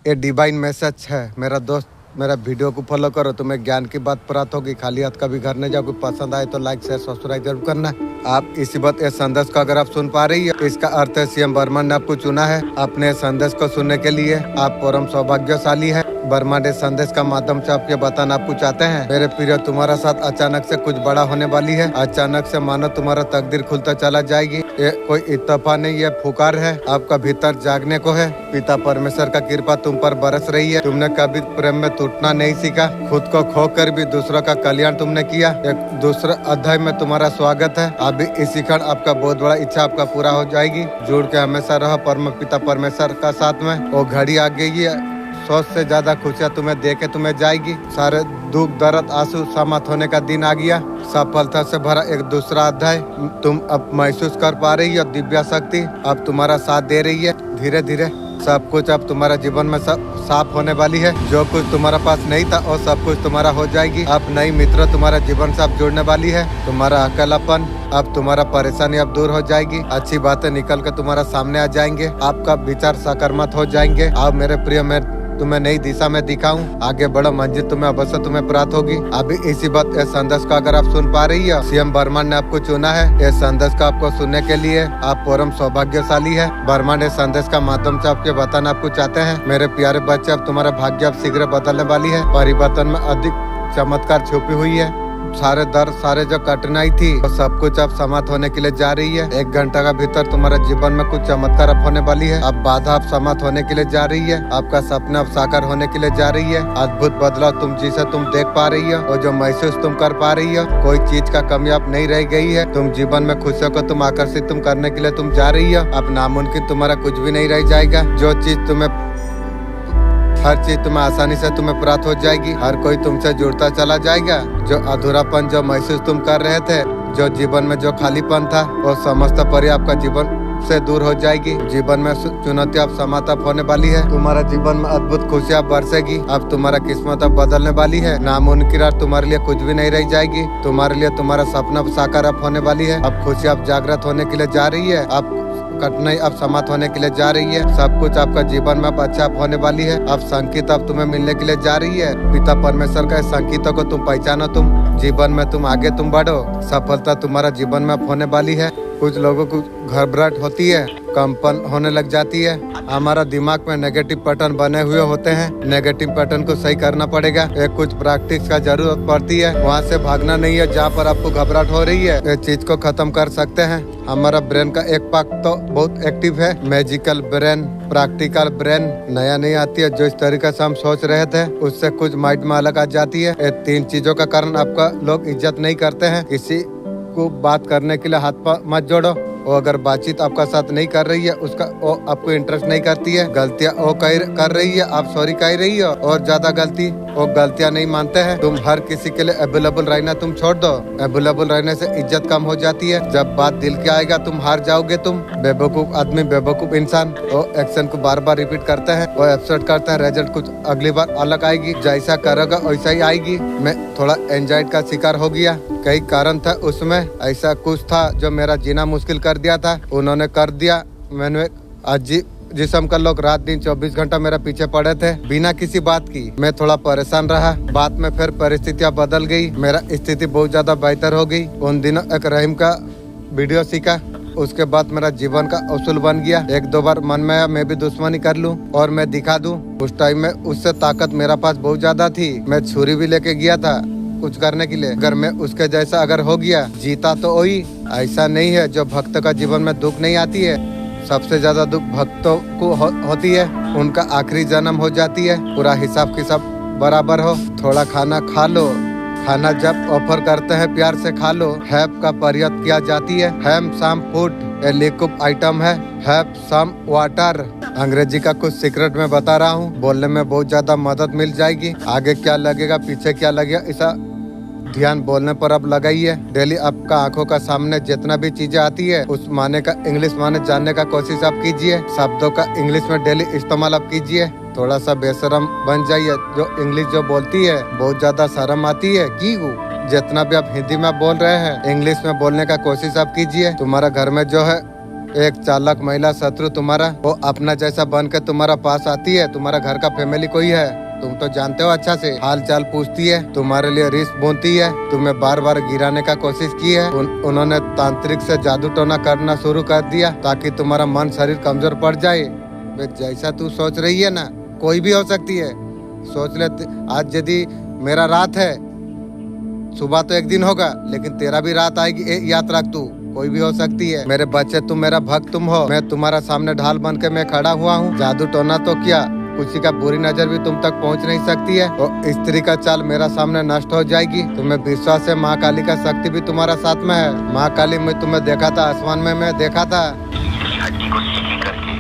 ये divine message है मेरा दोस्त। मेरा वीडियो को फॉलो करो, तुम्हें ज्ञान की बात प्राप्त होगी। खाली हाथ कभी घर नहीं जाओ। कोई पसंद आए तो लाइक शेयर सब्सक्राइब जरूर करना। आप इसी बात इस संदेश को अगर आप सुन पा रही है, इसका अर्थ है सीएम वर्मा ने आपको चुना है अपने संदेश को सुनने के लिए। आप परम सौभाग्यशाली है। वर्मा ने संदेश का माध्यम से आपके बताना आपको चाहते हैं। मेरे प्रिय, तुम्हारा साथ अचानक से कुछ बड़ा होने वाली है। अचानक से मानो तुम्हारा तकदीर खुलता चला जाएगी। ये कोई इत्तेफाक नहीं, ये पुकार है आपका भीतर जागने को है। पिता परमेश्वर का कृपा तुम पर बरस रही है। तुमने कभी प्रेम में टूटना नहीं सीखा। खुद को खोकर भी दूसरों का कल्याण तुमने किया। एक दूसरा अध्याय में तुम्हारा स्वागत है। अभी इसी क्षण आपका बहुत बड़ा इच्छा आपका पूरा हो जाएगी। जुड़ के हमेशा रहो परम पिता परमेश्वर का साथ में। वो घड़ी आ गई है, सोच से ज्यादा खुशियाँ तुम्हें देके तुम्हें जाएगी। सारे दुख दर्द आंसू समाप्त होने का दिन आ गया। सफलता से भरा एक दूसरा अध्याय तुम अब महसूस कर पा रही हो। दिव्य शक्ति अब तुम्हारा साथ दे रही है। धीरे धीरे सब कुछ अब तुम्हारा जीवन में सब साफ होने वाली है। जो कुछ तुम्हारा पास नहीं था वो सब कुछ तुम्हारा हो जाएगी। अब नई मित्र तुम्हारा जीवन से अब जुड़ने वाली है। तुम्हारा अकेलापन अब तुम्हारा परेशानी अब दूर हो जाएगी। अच्छी बातें निकल कर तुम्हारा सामने आ जाएंगे। आपका विचार सकारात्मक हो जाएंगे। अब मेरे प्रिय, मैं तुम्हें नई दिशा में दिखाऊं। आगे बढ़ो, मंजिल तुम्हें अवश्य तुम्हें प्राप्त होगी। अभी इसी बात इस संदेश को अगर आप सुन पा रही है, सीएम वर्मा ने आपको चुना है। इस संदेश को आपको सुनने के लिए आप परम सौभाग्यशाली है। वर्मा ने संदेश का माध्यम से आपके बताना आपको चाहते हैं। मेरे प्यारे बच्चे, अब तुम्हारा भाग्य अब शीघ्र बदलने वाली है। परिवर्तन में अधिक चमत्कार छुपी हुई है। सारे दर्द, सारे जो कठिनाई थी वो सब कुछ अब समाप्त होने के लिए जा रही है। 1 घंटा का भीतर तुम्हारे जीवन में कुछ चमत्कार अब होने वाली है। अब बाधा अब समाप्त होने के लिए जा रही है। आपका सपना अब साकार होने के लिए जा रही है। अद्भुत बदलाव तुम जिसे तुम देख पा रही हो और जो महसूस तुम कर पा रही हो, कोई चीज का कमी अब नहीं रह गई है। तुम जीवन में खुशियों को तुम आकर्षित तुम करने के लिए तुम जा रही हो। अब नामुमकिन तुम्हारा कुछ भी नहीं रह जाएगा। जो चीज तुम्हें हर चीज तुम्हें आसानी से तुम्हें प्राप्त हो जाएगी। हर कोई तुमसे जुड़ता चला जाएगा। जो अधूरापन जो महसूस तुम कर रहे थे, जो जीवन में जो खालीपन था, वो समस्त परी आपका जीवन से दूर हो जाएगी। जीवन में चुनौती अब समाप्त होने वाली है। तुम्हारा जीवन में अद्भुत खुशियाँ बरसेगी। अब तुम्हारा किस्मत अब बदलने वाली है। नामुमकिन तुम्हारे लिए कुछ भी नहीं रह जाएगी। तुम्हारे लिए तुम्हारा सपना साकार अब होने वाली है। अब खुशी अब जागृत होने के लिए जा रही है। अब कठिनाई अब समाप्त होने के लिए जा रही है। सब कुछ आपका जीवन में अब अच्छा होने वाली है। अब संकेत अब तुम्हें मिलने के लिए जा रही है। पिता परमेश्वर का संकेतों को तुम पहचानो। तुम जीवन में तुम आगे तुम बढ़ो। सफलता तुम्हारा जीवन में अब होने वाली है। कुछ लोगों को घबराहट होती है, कंपन होने लग जाती है। हमारा दिमाग में नेगेटिव पैटर्न बने हुए होते हैं। नेगेटिव पैटर्न को सही करना पड़ेगा। एक कुछ प्रैक्टिस का जरूरत पड़ती है। वहाँ से भागना नहीं है जहाँ पर आपको घबराहट हो रही है। इस चीज को खत्म कर सकते हैं। हमारा ब्रेन का एक पार्ट तो बहुत एक्टिव है, मैजिकल ब्रेन, प्रैक्टिकल ब्रेन। नया नहीं आती है। जो इस तरीके से हम सोच रहे थे उससे कुछ माइंड में अलग आ जाती है। ये 3 चीजों का कारण आपका लोग इज्जत नहीं करते हैं। किसी को बात करने के लिए हाथ पर मत जोड़ो। वो अगर बातचीत आपका साथ नहीं कर रही है, उसका वो आपको इंटरेस्ट नहीं करती है। गलतियाँ वो कर रही है, आप सॉरी कह रही हो। और ज्यादा गलती वो गलतियाँ नहीं मानते हैं। तुम हर किसी के लिए अवेलेबल रहना तुम छोड़ दो। अवेलेबल रहने से इज्जत कम हो जाती है। जब बात दिल के आएगा तुम हार जाओगे। तुम बेवकूफ आदमी, बेवकूफ इंसान वो एक्शन को बार बार रिपीट करते हैं। वो एब्सर्ट करता है। रिजल्ट कुछ अगली बार अलग आएगी। जैसा करोगा वैसा ही आएगी। मैं थोड़ा एंजाइटी का शिकार हो गया। कई कारण था उसमें। ऐसा कुछ था जो मेरा जीना मुश्किल कर दिया था, उन्होंने कर दिया। मैंने अजीब जिस्म का लोग रात दिन 24 घंटा मेरे पीछे पड़े थे बिना किसी बात की। मैं थोड़ा परेशान रहा। बाद में फिर परिस्थितियां बदल गई। मेरा स्थिति बहुत ज्यादा बेहतर हो गई। उन दिनों एक रहीम का वीडियो सीखा। उसके बाद मेरा जीवन का उसूल बन गया। 1-2 बार मन में आया मैं भी दुश्मनी कर लूं और मैं दिखा दूं। उस टाइम में उससे ताकत मेरा पास बहुत ज्यादा थी। मैं छुरी भी लेके गया था कुछ करने के लिए। अगर मैं उसके जैसा अगर हो गया, जीता तो वही। ऐसा नहीं है जो भक्त का जीवन में दुख नहीं आती है। सबसे ज्यादा दुख भक्तों को होती है। उनका आखिरी जन्म हो जाती है। पूरा हिसाब किताब बराबर हो। थोड़ा खाना खा लो। खाना जब ऑफर करते हैं प्यार से खा लो। हैव का प्रयोग किया जाती है। Have some food a liquid item है। Have some water. अंग्रेजी का कुछ सीक्रेट मैं बता रहा हूँ। बोलने में बहुत ज्यादा मदद मिल जाएगी। आगे क्या लगेगा पीछे क्या लगेगा ऐसा ध्यान बोलने पर अब लगाइए। डेली आपका आंखों का सामने जितना भी चीजें आती है उस माने का इंग्लिश माने जानने का कोशिश आप कीजिए। शब्दों का इंग्लिश में डेली इस्तेमाल आप कीजिए। थोड़ा सा बेशरम बन जाइए। जो इंग्लिश जो बोलती है बहुत ज्यादा शर्म आती है की जितना भी आप हिंदी में बोल रहे हैं इंग्लिश में बोलने का कोशिश आप कीजिए। तुम्हारा घर में जो है एक चालक महिला शत्रु तुम्हारा वो अपना जैसा बन के तुम्हारा पास आती है। तुम्हारा घर का फैमिली कोई है, तुम तो जानते हो अच्छा से। हाल चाल पूछती है, तुम्हारे लिए रिस्क बोलती है, तुम्हें बार बार गिराने का कोशिश की है। उन्होंने तांत्रिक से जादू टोना करना शुरू कर दिया ताकि तुम्हारा मन शरीर कमजोर पड़ जाए। जैसा तू सोच रही है ना, कोई भी हो सकती है। सोच ले, आज यदि मेरा रात है, सुबह तो एक दिन होगा, लेकिन तेरा भी रात आएगी। याद रख, तू कोई भी हो सकती है। मेरे बच्चे, तुम मेरा भक्त तुम हो। मैं तुम्हारा सामने ढाल बन के मैं खड़ा हुआ हूँ। जादू टोना तो क्या, किसी का बुरी नजर भी तुम तक पहुँच नहीं सकती है। और स्त्री का चाल मेरा सामने नष्ट हो जाएगी। तुम्हें विश्वास है माँ काली का शक्ति भी तुम्हारा साथ में है। माँ काली में तुम्हें देखा था, आसमान में मैं देखा था। हड्डी को सीधी करके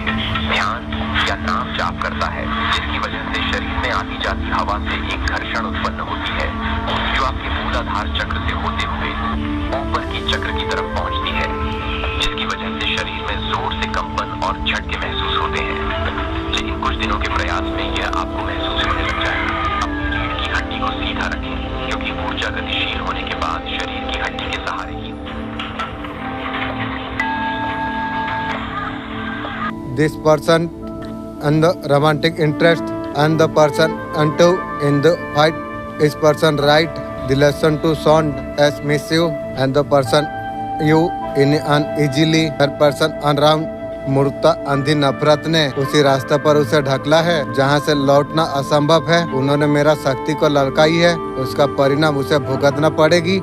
ध्यान या नाम जाप करता है, जिसकी वजह से शरीर में आती जाती हवा से एक घर्षण उत्पन्न होती है, जो आपके मूलाधार चक्र से होते हुए ऊपर की चक्र की तरफ पहुंचती है, जिसकी वजह से शरीर में जोर से कंपन और झटके महसूस होते हैं। लेकिन कुछ दिनों के प्रयास में यह आपको महसूस होने लग जाएगा। अपनी रीढ़ की हड्डी को सीधा रखें, क्योंकि ऊर्जा गतिशील होने के बाद शरीर की हड्डी के सहारे ही। This person and the romantic interest and the person into in the fight is person right the lesson to sound as miss you and the person you in an easily her person around मूर्ता अंधी नफरत ने उसी रास्ते पर उसे ढकला है जहाँ से लौटना असंभव है। उन्होंने मेरा शक्ति को लड़काई है, उसका परिणाम उसे भुगतना पड़ेगी।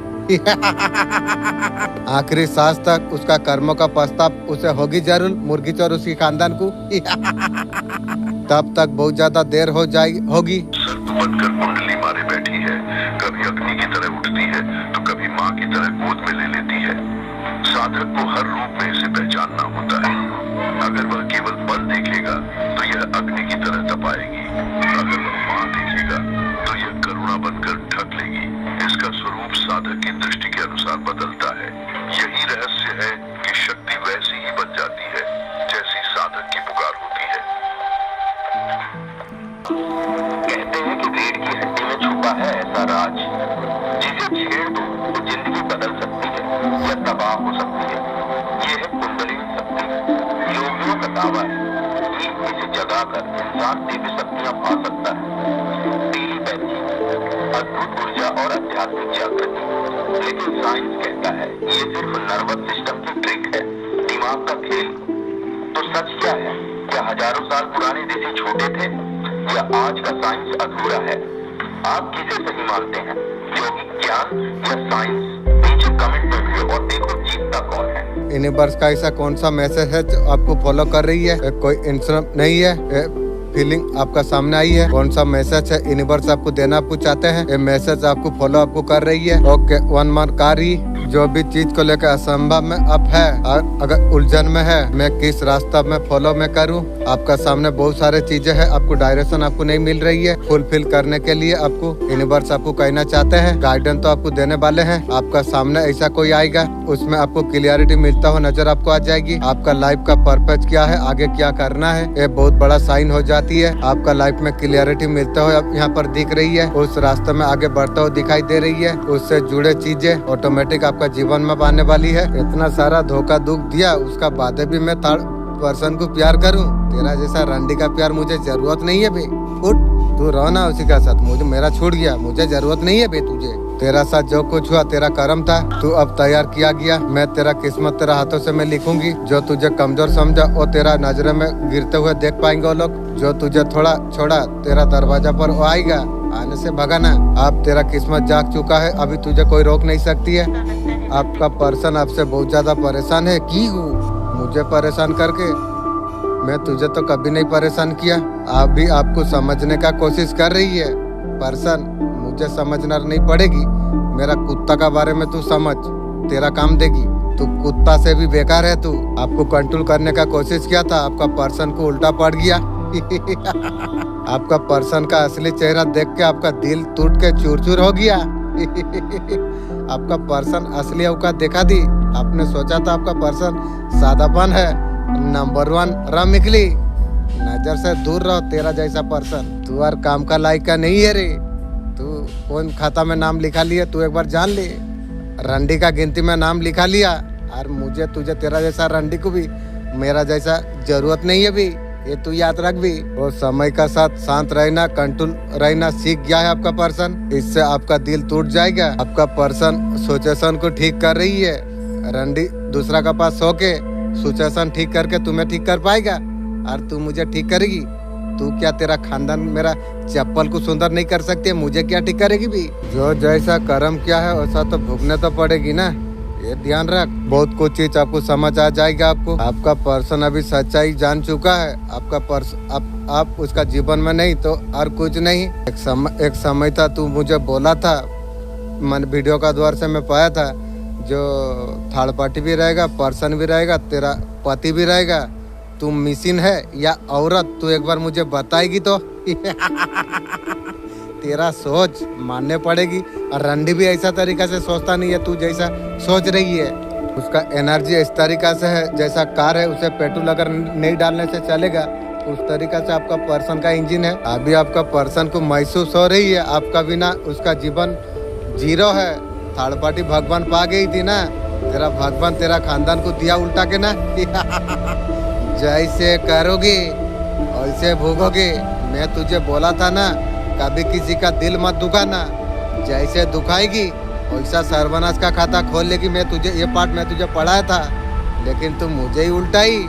आखिरी सांस तक उसका कर्मों का पछतावा उसे होगी जरूर, मुर्गी चोर उसकी खानदान को। तब तक बहुत ज्यादा देर हो जाएगी होगी। सर बनकर कुंडली मारे बैठी है, कभी अग्नि की तरह उठती है तो कभी माँ की तरह गोद में ले लेती है। साधक को हर रूप में इसे पहचानना होता है। अगर वह केवल बल देखेगा तो यह अग्नि की तरह तपाएगी, अगर वह माँ देखेगा तो यह करुणा बनकर ढक लेगी। इसका स्वरूप साधक की दृष्टि के अनुसार बदलता है। यही रहस्य है कि शक्ति वैसी ही बन जाती है जैसी साधक की पुकार होती है। कहते हैं कि रीढ़ की हड्डी में छुपा है ऐसा राज, जिसे छेड़ दो तो जिंदगी बदल सकती है या तबाह हो सकती है। ये है कुंडलिनी शक्ति। योगियों का दावा है कि इसे जगाकर इंसान दिव्य शक्तियां पा सकता है। टेलीपैथी, अद्भुत ऊर्जा और आध्यात्मिक जागृति। लेकिन साइंस कहता है ये सिर्फ नर्वस सिस्टम की ट्रिक है, दिमाग का खेल। तो सच क्या है? क्या हजारों साल पुराने ऋषि छोटे थे या आज का साइंस अधूरा है? आप किसे सही मानते हैं, यौगिक ज्ञान या साइंस? नीचे कमेंट में भेजो और देखो जीतता कौन है। यूनिवर्स का ऐसा कौन सा मैसेज है जो आपको फॉलो कर रही है? कोई इंसान नहीं है, फीलिंग आपका सामने आई है। कौन सा मैसेज है यूनिवर्स आपको देना आपको चाहते हैं? ये मैसेज आपको फॉलो आपको कर रही है। ओके, वन मार्क कारी। जो भी चीज को लेकर असंभव में अब है और अगर उलझन में है, मैं किस रास्ता में फॉलो में करूं? आपका सामने बहुत सारे चीजें हैं, आपको डायरेक्शन आपको नहीं मिल रही है। फुलफिल करने के लिए आपको यूनिवर्स आपको कहना चाहते हैं, गाइडेंस तो आपको देने वाले हैं। आपका सामने ऐसा कोई आएगा, उसमें आपको क्लियरिटी मिलता हो नजर आपको आ जाएगी। आपका लाइफ का पर्पज क्या है, आगे क्या करना है, ये बहुत बड़ा साइन हो जाती है। आपका लाइफ में क्लियरिटी मिलता हो यहाँ पर दिख रही है, उस रास्ते में आगे बढ़ता हो दिखाई दे रही है। उससे जुड़े चीजें ऑटोमेटिक आपका जीवन में आने वाली है। इतना सारा धोखा दुख दिया, उसका बाद भी मैं थर्ड पर्सन को प्यार करूं? तेरा जैसा रंडी का प्यार मुझे जरूरत नहीं है बे। उठ, तू रहो ना उसी का साथ, मुझे मेरा छूट गया, मुझे जरूरत नहीं है बे तुझे। तेरा साथ जो कुछ हुआ तेरा कर्म था, तू अब तैयार किया गया। मैं तेरा किस्मत तेरा हाथों से मैं लिखूंगी। जो तुझे कमजोर समझा वो तेरा नजरे में गिरते हुए देख पाएंगे वो लोग। जो तुझे थोड़ा छोड़ा तेरा दरवाजा पर वो आएगा, आने से भगाना। अब तेरा किस्मत जाग चुका है, अभी तुझे कोई रोक नहीं सकती है। आपका पर्सन आपसे बहुत ज्यादा परेशान है। की मुझे परेशान करके? मैं तुझे तो कभी नहीं परेशान किया। आप भी आपको समझने का कोशिश कर रही है। पर्सन मुझे समझना नहीं पड़ेगी, मेरा कुत्ता का बारे में तू समझ, तेरा काम देगी। तू कुत्ता से भी बेकार है। तू आपको कंट्रोल करने का कोशिश किया था, आपका पर्सन को उल्टा पड़ गया। आपका पर्सन का असली चेहरा देख के आपका दिल टूट के चूर चूर हो गया। आपका पर्सन असली औकात दिखा दी। आपने सोचा था आपका पर्सन सादापन है, नंबर 1 रम निकली। नजर से दूर रहो तेरा जैसा पर्सन। तू और काम का लायक का नहीं है रे। तू कौन खाता में नाम लिखा लिया, तू एक बार जान ले। रंडी का गिनती में नाम लिखा लिया और मुझे तुझे तेरा जैसा रंडी को भी मेरा जैसा जरूरत नहीं है भी, ये तू याद रख भी। वो समय का साथ शांत रहना, कंट्रोल रहना सीख गया है आपका पर्सन, इससे आपका दिल टूट जाएगा। आपका पर्सन सिचुएशन को ठीक कर रही है, रंडी दूसरा का पास सो के सिचुएशन ठीक करके तुम्हें ठीक कर पाएगा, और तू मुझे ठीक करेगी। तू क्या, तेरा खानदान मेरा चप्पल को सुंदर नहीं कर सकती, मुझे क्या ठीक करेगी भी। जो जैसा कर्म किया है वैसा तो भुगतने तो पड़ेगी ना, ये ध्यान रख। बहुत कुछ चीज आपको समझ आ जाएगा। आपका पर्सन अभी सच्चाई जान चुका है। आपका पर्सन आप उसका जीवन में नहीं तो और कुछ नहीं। एक समय था तू मुझे बोला था, मन वीडियो का द्वार से मैं पाया था, जो थर्ड पार्टी भी रहेगा, पर्सन भी रहेगा, तेरा पति भी रहेगा। तू मिसिन है या औरत, तू एक बार मुझे बताएगी तो तेरा सोच मानने पड़ेगी। और रंडी भी ऐसा तरीका से सोचता नहीं है तू जैसा सोच रही है। उसका एनर्जी इस तरीका से है, जैसा कार है उसे पेट्रोल अगर नहीं डालने से चलेगा, उस तरीका से आपका पर्सन का इंजन है। अभी आपका पर्सन को महसूस हो रही है आपका बिना उसका जीवन जीरो है। थर्ड पार्टी भगवान पा गई थी ना, तेरा भगवान तेरा खानदान को दिया उल्टा के ना जैसे करोगे वैसे भोगोगे। मैं तुझे बोला था ना, कभी किसी का दिल मत दुखाना, जैसे दुखाएगी वैसा सर्वनाश का खाता खोल लेगी। मैं तुझे ये पार्ट मैं तुझे पढ़ाया था, लेकिन तुम मुझे ही उल्टाई।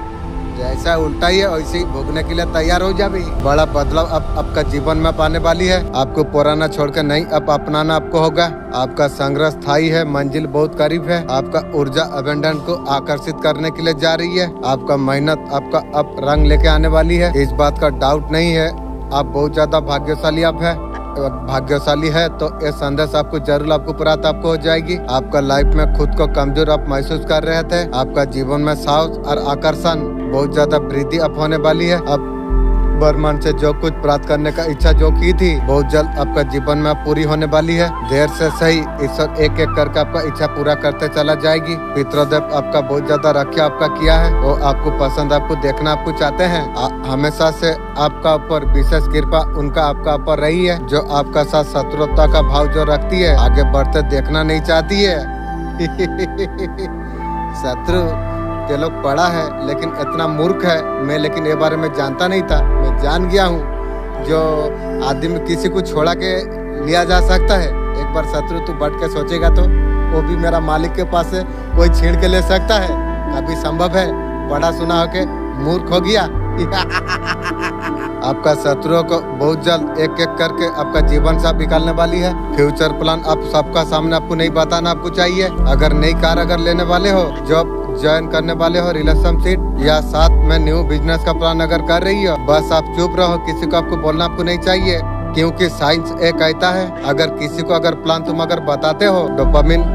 जैसा उल्टाई है वैसे ही भोगने के लिए तैयार हो जा भी। बड़ा बदलाव अब आपका जीवन में पाने वाली है। आपको पुराना छोड़कर नई अब अपनाना आपको होगा। आपका संग्रह स्थायी है, मंजिल बहुत करीब है। आपका ऊर्जा अबेंडेंट को आकर्षित करने के लिए जा रही है। आपका मेहनत आपका अब रंग लेके आने वाली है, इस बात का डाउट नहीं है। आप बहुत ज्यादा भाग्यशाली भाग्यशाली है तो ये संदेश आपको जरूर आपको प्राप्त आपको हो जाएगी। आपका लाइफ में खुद को कमजोर आप महसूस कर रहे थे, आपका जीवन में साहस और आकर्षण बहुत ज्यादा वृद्धि अब होने वाली है। अब ब्रह्मांड से जो कुछ प्राप्त करने का इच्छा जो की थी बहुत जल्द आपका जीवन में पूरी होने वाली है। देर से सही ईश्वर एक एक करके आपका इच्छा पूरा करते चला जाएगी। पितृदेव आपका बहुत ज्यादा रक्षा आपका किया है, वो आपको पसंद आपको देखना आपको चाहते हैं। हमेशा से आपका ऊपर विशेष कृपा उनका आपका ऊपर रही है, जो आपका साथ शत्रुता का भाव जो रखती है, आगे बढ़ते देखना नहीं चाहती है शत्रु ये लोग पढ़ा है लेकिन इतना मूर्ख है मैं, लेकिन ये बारे में जानता नहीं था। मैं जान गया हूँ जो आदमी किसी को छोड़ा के लिया जा सकता है, एक बार शत्रु तू बैठ के सोचेगा तो वो भी मेरा मालिक के पास है, कोई छीन के ले सकता है। कभी संभव है? पढ़ा सुना होके मूर्ख हो गया आपका शत्रुओं को बहुत जल्द एक एक करके आपका जीवन से निकालने वाली है। फ्यूचर प्लान आप सबका सामने आपको नहीं बताना आपको चाहिए। अगर नई कार अगर लेने वाले हो, जॉब ज्वाइन करने वाले हो, रिलेशनशिप या साथ में न्यू बिजनेस का प्लान अगर कर रही हो, बस आप चुप रहो, किसी को आपको बोलना आपको नहीं चाहिए। क्योंकि साइंस ये कहता है अगर किसी को अगर प्लान तुम अगर बताते हो, डोपामिन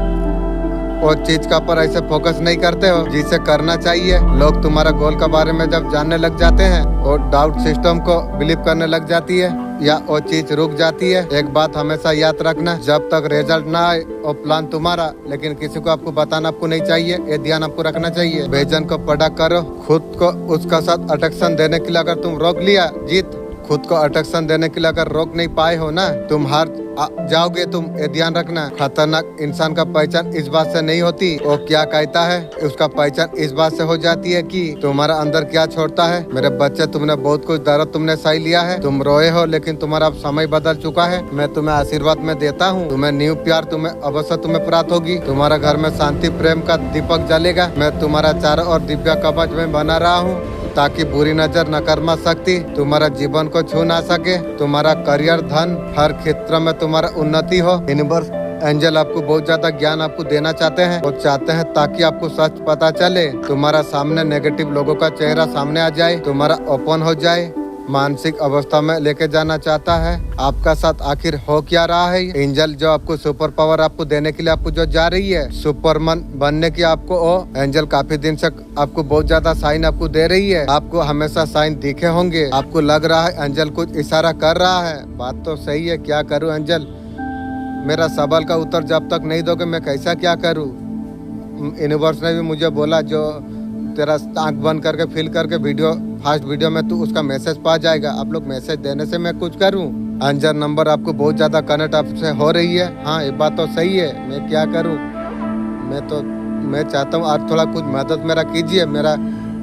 और चीज का पर ऐसे फोकस नहीं करते हो जिसे करना चाहिए। लोग तुम्हारा गोल के बारे में जब जानने लग जाते हैं और डाउट सिस्टम को बिलीव करने लग जाती है या वो चीज रुक जाती है। एक बात हमेशा याद रखना, जब तक रिजल्ट ना आए और प्लान तुम्हारा, लेकिन किसी को आपको बताना आपको नहीं चाहिए, ये ध्यान आपको रखना चाहिए। विजन को पढ़ा करो, खुद को उसका साथ अटेंशन देने के लिए अगर तुम रोक लिया जीत, खुद को अटेंशन देने के लिए अगर रोक नहीं पाए हो ना, तुम हार जाओगे। तुम ये ध्यान रखना, खतरनाक इंसान का पहचान इस बात से नहीं होती वो क्या कहता है, उसका पहचान इस बात से हो जाती है कि तुम्हारा अंदर क्या छोड़ता है। मेरे बच्चे, तुमने बहुत कुछ दर्द तुमने सही लिया है, तुम रोए हो, लेकिन तुम्हारा अब समय बदल चुका है। मैं तुम्हें आशीर्वाद में देता हूँ, तुम्हें न्यू प्यार तुम्हें अवश्य तुम्हें प्राप्त होगी। तुम्हारा घर में शांति प्रेम का दीपक जलेगा। मैं तुम्हारा चारों ओर दिव्य कवच में बना रहा हूँ ताकि बुरी नजर नकारात्मक शक्ति तुम्हारा जीवन को छू ना सके। तुम्हारा करियर, धन, हर क्षेत्र में तुम्हारा उन्नति हो। यूनिवर्स एंजल आपको बहुत ज्यादा ज्ञान आपको देना चाहते हैं, वो चाहते हैं ताकि आपको सच पता चले, तुम्हारा सामने नेगेटिव लोगों का चेहरा सामने आ जाए, तुम्हारा ओपन हो जाए, मानसिक अवस्था में लेके जाना चाहता है। आपका साथ आखिर हो क्या रहा है? एंजल जो आपको सुपर पावर आपको देने के लिए आपको जो जा रही है, सुपरमैन बनने की आपको एंजल काफी दिन से आपको बहुत ज्यादा साइन आपको दे रही है। आपको हमेशा साइन दिखे होंगे, आपको लग रहा है एंजल कुछ इशारा कर रहा है। बात तो सही है, क्या करूँ एंजल? मेरा सवाल का उत्तर जब तक नहीं दोगे मैं कैसा क्या करूँ? यूनिवर्स ने भी मुझे बोला जो तेरा आंख बंद करके फील करके फास्ट वीडियो में तू उसका मैसेज पा जाएगा। आप लोग मैसेज देने से मैं कुछ करूं? अंजर नंबर आपको बहुत ज्यादा कनेक्ट आपसे हो रही है। हाँ, ये बात तो सही है, मैं क्या करूं? मैं चाहता हूं आप थोड़ा कुछ मदद मेरा कीजिए। मेरा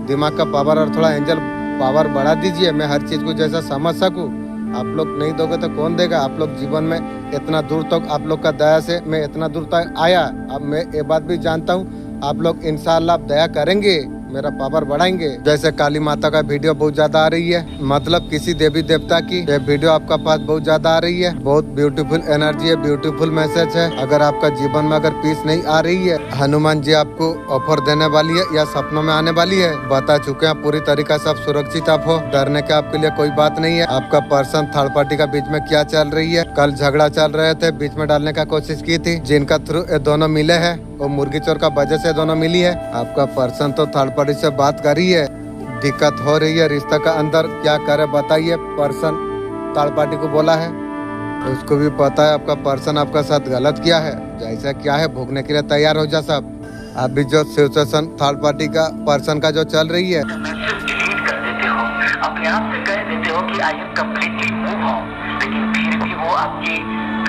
दिमाग का पावर और थोड़ा एंजल पावर बढ़ा दीजिए, मैं हर चीज को जैसा समझ सकूं। आप लोग नहीं दोगे तो कौन देगा। आप लोग जीवन में इतना दूर तक आप लोग का दया से मैं इतना दूर तक आया। अब मैं ये बात भी जानता हूँ आप लोग इंशाल्लाह आप दया करेंगे, मेरा पावर बढ़ाएंगे। जैसे काली माता का वीडियो बहुत ज्यादा आ रही है, मतलब किसी देवी देवता की ये वीडियो आपका पास बहुत ज्यादा आ रही है। बहुत ब्यूटीफुल एनर्जी है, ब्यूटीफुल मैसेज है। अगर आपका जीवन में अगर पीस नहीं आ रही है, हनुमान जी आपको ऑफर देने वाली है या सपनों में आने वाली है। बता चुके हैं पूरी तरीका से आप सुरक्षित आप हो, डरने के आपके लिए कोई बात नहीं है। आपका पर्सन थर्ड पार्टी का बीच में क्या चल रही है, कल झगड़ा चल रहे थे, बीच में डालने का कोशिश की थी, जिनका थ्रू ये दोनों मिले हैं वो मुर्गी चोर का वजह से दोनों मिली है। आपका पर्सन तो थर्ड पार्टी से बात कर रही है, दिक्कत हो रही है रिश्ता का अंदर, क्या करे बताइए। पर्सन थर्ड पार्टी को बोला है, उसको भी पता है आपका पर्सन आपका साथ गलत किया है, जैसा क्या है भोगने के लिए तैयार हो जा सब। अभी जो सिचुएशन थर्ड पार्टी का पर्सन का जो चल रही है, मैसेज डिलीट कर देते हो, अपने आप से कह देते हो कि I am completely move on, लेकिन फिर भी वो आपके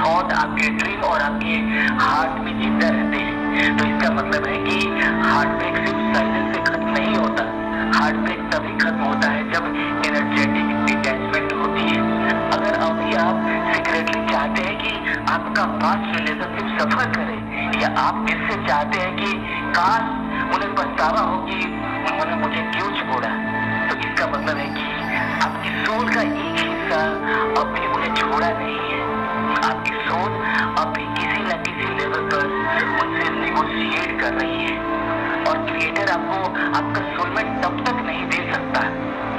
थॉट, आपके ड्रीम और आपके हार्ट में जिंदा रहते हैं। तो इसका मतलब है कि हार्ट ब्रेक सिर्फ साइलेंस से खत्म नहीं होता। हार्ट ब्रेक तभी खत्म होता है जब एनर्जेटिक डिटैचमेंट होती है। अगर अभी आप सीक्रेटली चाहते हैं कि आपका पास्ट रिलेशनशिप सफर करे, या आप दिल से चाहते हैं कि काश उन्हें पछतावा हो कि उन्होंने मुझे क्यों छोड़ा, तो इसका मतलब है कि आपकी सोल का एक हिस्सा अभी उन्हें छोड़ा नहीं है। आपकी सोल अभी किसी न किसी लेवल पर उनसे नेगोशिएट कर रही है, और क्रिएटर आपको आपका सोलमेट तब तक नहीं दे सकता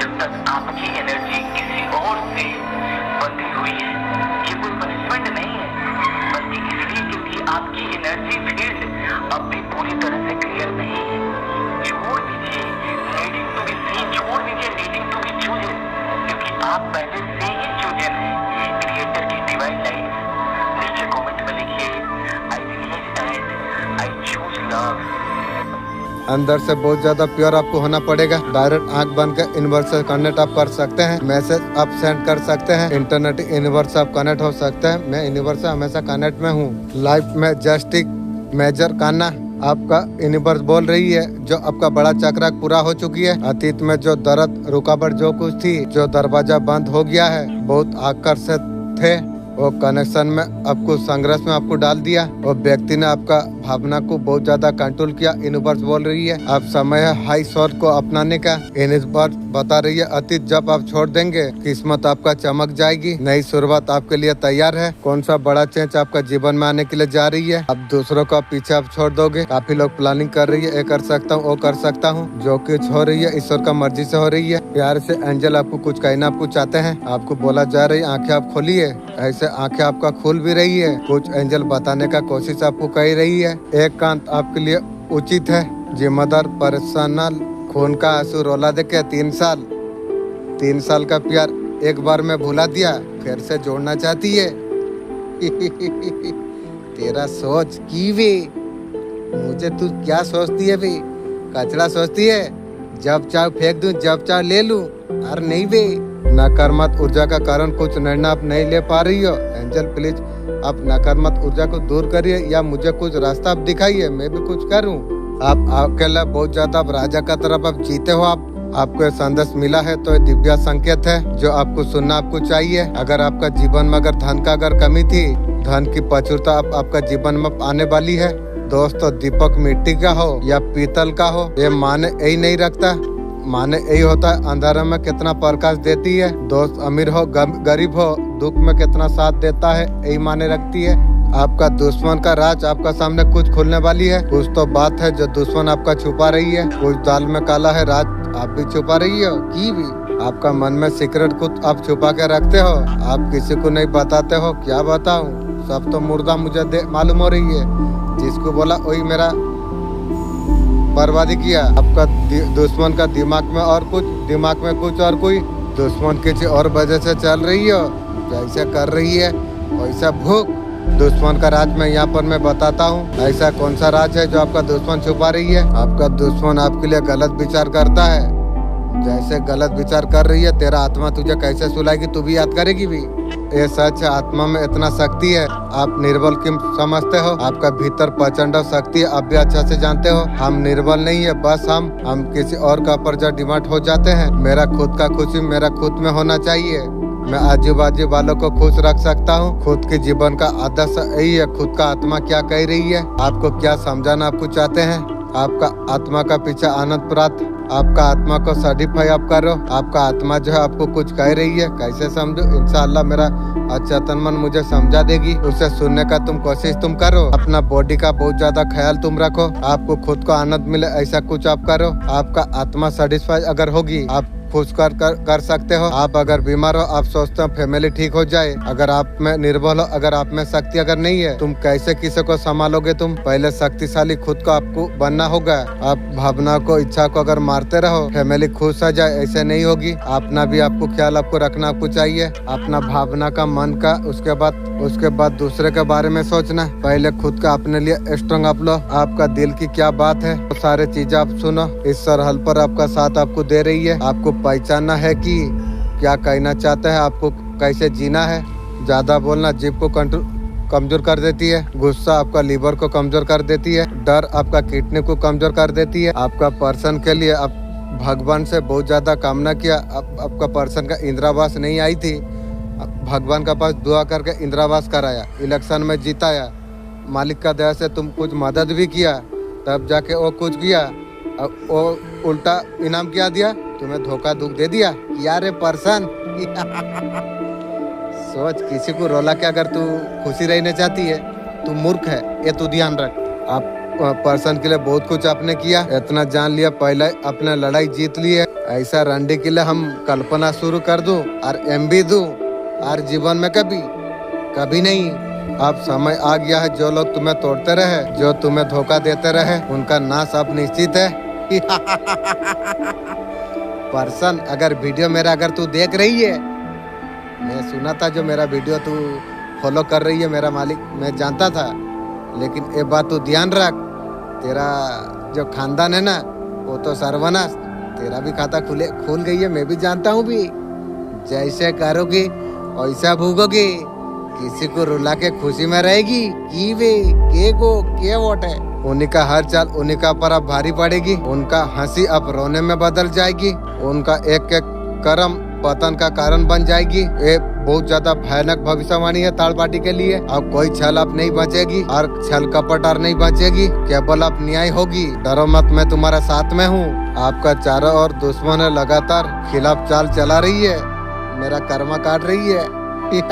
जब तक आपकी एनर्जी किसी और से बंधी हुई है। ये कोई पनिशमेंट नहीं है, बल्कि इसलिए क्योंकि आपकी एनर्जी फील्ड अब भी पूरी तरह से क्लियर नहीं है। छोड़ दीजिए नीडिंग टू बी सीन, छोड़ दीजिए नीडिंग टू बी चूजन, क्योंकि आप पहले से ही चूजन है क्रिएटर की डिवाइन लाइफ। नीचे कमेंट में लिखिए I release and I choose love. अंदर से बहुत ज्यादा प्योर आपको होना पड़ेगा। डायरेक्ट आंख बंद कर यूनिवर्स से कनेक्ट आप कर सकते हैं, मैसेज आप सेंड कर सकते हैं, इंटरनेट यूनिवर्स से आप कनेक्ट हो सकते हैं। मैं यूनिवर्स से हमेशा कनेक्ट में हूँ। लाइफ में जस्टिक मेजर करना आपका यूनिवर्स बोल रही है। जो आपका बड़ा चक्र पूरा हो चुकी है, अतीत में जो दर्द रुकावट जो कुछ थी, जो दरवाजा बंद हो गया है, बहुत आकर्षित थे, वो कनेक्शन में आपको संघर्ष में आपको डाल दिया। वो व्यक्ति ने आपका भावना को बहुत ज्यादा कंट्रोल किया। यूनिवर्स बोल रही है अब समय है हाई सोच को अपनाने का। यूनिवर्स बता रही है अतीत जब आप छोड़ देंगे, किस्मत आपका चमक जाएगी, नई शुरुआत आपके लिए तैयार है। कौन सा बड़ा चेंज आपका जीवन में आने के लिए जा रही है। अब दूसरों का पीछे आप छोड़ दोगे। काफी लोग प्लानिंग कर रही है, ये कर सकता हूँ, वो कर सकता हूँ, जो कुछ हो रही है ईश्वर का मर्जी से हो रही है। प्यार से एंजल आपको कुछ कहना आपको चाहते हैं, आपको बोला जा रही है आंखें आप खोलिए। ऐसे आंखें आपका खुल भी रही है, कुछ एंजल बताने का कोशिश आपको कर रही है। एक कांत आपके लिए उचित है। जिम्मेदार पर्सनल खून का आंसू रोला देके 3 साल का प्यार एक बार में भुला दिया, फिर से जोड़ना चाहती है। तेरा सोच की वे, मुझे तू क्या सोचती है बे, कचरा सोचती है। जब चाहे फेंक दूं, जब चाहे ले लूं। अरे नहीं बे, नकारात्मक ऊर्जा का कारण कुछ निर्णय आप नहीं ले पा रही हो। एंजल प्लीज आप नकारात्मक ऊर्जा को दूर करिए, या मुझे कुछ रास्ता आप दिखाइए, मैं भी कुछ करूं। आप अकेला बहुत ज्यादा आप राजा का तरफ आप जीते हो। आपको संदेश मिला है तो दिव्य संकेत है जो आपको सुनना आपको चाहिए। अगर आपका जीवन में अगर धन का अगर कमी थी, धन की प्रचुरता आपका जीवन में आने वाली है। दोस्तों दीपक मिट्टी का हो या पीतल का हो, ये माने यही नहीं रखता। माने यही होता है अंधेरे में कितना प्रकाश देती है। दोस्त अमीर हो गरीब हो, दुख में कितना साथ देता है, यही माने रखती है। आपका दुश्मन का राज आपका सामने कुछ खुलने वाली है। कुछ तो बात है जो दुश्मन आपका छुपा रही है। कुछ दाल में काला है, राज आप भी छुपा रही हो की भी। आपका मन में सीक्रेट कुछ आप छुपा के रखते हो, आप किसी को नहीं बताते हो। क्या बताऊं, सब तो मुर्दा मुझे मालूम हो रही है। जिसको बोला वही मेरा बर्बादी किया। आपका दुश्मन का दिमाग में और कुछ, दिमाग में कुछ और कोई, दुश्मन किसी और वजह से चल रही हो। जैसे कर रही है वैसा भूख। दुश्मन का राज में यहाँ पर मैं बताता हूँ। ऐसा कौन सा राज है जो आपका दुश्मन छुपा रही है। आपका दुश्मन आपके लिए गलत विचार करता है। जैसे गलत विचार कर रही है, तेरा आत्मा तुझे कैसे सुलाएगी, तू भी याद करेगी भी। ये सच है, आत्मा में इतना शक्ति है। आप निर्बल क्यों समझते हो? आपका भीतर प्रचंड शक्ति है, आप भी अच्छा से जानते हो। हम निर्बल नहीं है, बस हम किसी और का ऊपर जो डिमांड हो जाते हैं। मेरा खुद का खुशी मेरा खुद में होना चाहिए। मैं आजू बाजू वालों को खुश रख सकता हूँ। खुद के जीवन का आदर्श यही है। खुद का आत्मा क्या कह रही है, आपको क्या समझाना आपको चाहते हैं। आपका आत्मा का पीछे आनंद प्राप्त, आपका आत्मा को सर्टिफाई आप करो। आपका आत्मा जो है आपको कुछ कह रही है, कैसे समझो? इंशाअल्लाह मेरा अचेतन मन मुझे समझा देगी। उसे सुनने का तुम कोशिश तुम करो। अपना बॉडी का बहुत ज्यादा ख्याल तुम रखो। आपको खुद को आनंद मिले ऐसा कुछ आप करो। आपका आत्मा सेटिस्फाई अगर होगी, आप खुश कर सकते हो। आप अगर बीमार हो, आप सोचते हो फैमिली ठीक हो जाए। अगर आप में निर्बल हो, अगर आप में शक्ति अगर नहीं है, तुम कैसे किसी को संभालोगे? तुम पहले शक्तिशाली खुद को आपको बनना होगा। आप भावना को, इच्छा को अगर मारते रहो, फैमिली खुश हो जाए, ऐसे नहीं होगी। अपना भी आपको ख्याल आपको रखना आपको चाहिए। अपना भावना का, मन का, उसके बाद दूसरे के बारे में सोचना। पहले खुद का अपने लिए स्ट्रॉन्ग आप लो। आपका दिल की क्या बात है, वो सारे चीजें आप सुनो। ईश्वर हल पर आपका साथ आपको दे रही है। आपको पहचानना है कि क्या कहना चाहते हैं, आपको कैसे जीना है। ज्यादा बोलना जीभ को कमजोर कर देती है। गुस्सा आपका लीवर को कमजोर कर देती है। डर आपका किडनी को कमजोर कर देती है। आपका पर्सन के लिए आप भगवान से बहुत ज्यादा कामना किया, आपका पर्सन का इंदिरावास नहीं आई थी। भगवान का पास दुआ करके इंदिरावास कराया, इलेक्शन में जीताया। मालिक का दया से तुम कुछ मदद भी किया, तब जाके वो कुछ किया। अब वो उल्टा इनाम क्या दिया, तुम्हें धोखा दुख दे दिया। यार पर्सन सोच, किसी को रोला के अगर तू खुशी रहना चाहती है, तू मूर्ख है, ये तू ध्यान रख। आप पर्सन के लिए बहुत कुछ आपने किया, इतना जान लिया, पहले अपने लड़ाई जीत ली है। ऐसा रंडे के लिए हम कल्पना शुरू कर दूं और एमबी दूं, और जीवन में कभी नहीं। अब समय आ गया है, जो लोग तुम्हें तोड़ते रहे, जो तुम्हें धोखा देते रहे, उनका नाश अब निश्चित है। पर्सन, अगर वीडियो मेरा अगर तू देख रही है, मैं सुना था जो मेरा वीडियो तू फॉलो कर रही है, मेरा मालिक मैं जानता था, लेकिन ये बात तू ध्यान रख। तेरा जो खानदान है ना, वो तो सर्वनाश। तेरा भी खाता खुल गई है, मैं भी जानता हूँ भी। जैसे करोगी ऐसा भूगोगी। किसी को रुला के खुशी में रहेगी की वे के वोट है। उन्हीं का हर चाल उन्हीं का पर अब भारी पड़ेगी। उनका हंसी अब रोने में बदल जाएगी। उनका एक एक कर्म पतन का कारण बन जाएगी। ये बहुत ज्यादा भयानक भविष्यवाणी है ताड़ पार्टी के लिए। अब कोई छल अब नहीं बचेगी और छल कपट और नहीं बचेगी, केवल अब न्याय होगी। डरो मत, मैं तुम्हारा साथ में हूँ। आपका चारों ओर दुश्मन है, लगातार खिलाफ चाल चला रही है, मेरा कर्मा काट रही है। ठीक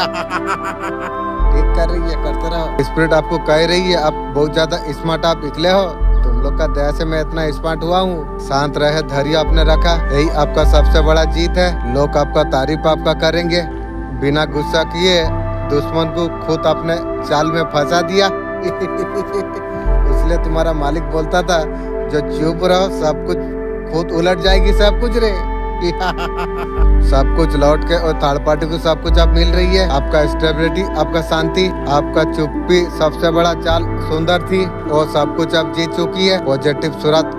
कर रही है, करते रहो। स्पिरिट आपको कह रही है, आप बहुत ज्यादा स्मार्ट आप निकले हो। तुम लोग का दया से मैं इतना स्मार्ट हुआ हूँ। शांत रहे, धैर्य आपने रखा, यही आपका सबसे बड़ा जीत है। लोग आपका तारीफ आपका करेंगे। बिना गुस्सा किए दुश्मन को खुद अपने चाल में फंसा दिया। इसलिए तुम्हारा मालिक बोलता था, जो चुप रहो सब कुछ खुद उलट जाएगी, सब कुछ रे। सब कुछ लौट के और थर्ड पार्टी को सब कुछ अब मिल रही है। आपका स्टेबिलिटी, आपका शांति, आपका चुप्पी सबसे बड़ा चाल सुंदर थी, वो सब कुछ अब जीत चुकी है। पॉजिटिव सूरत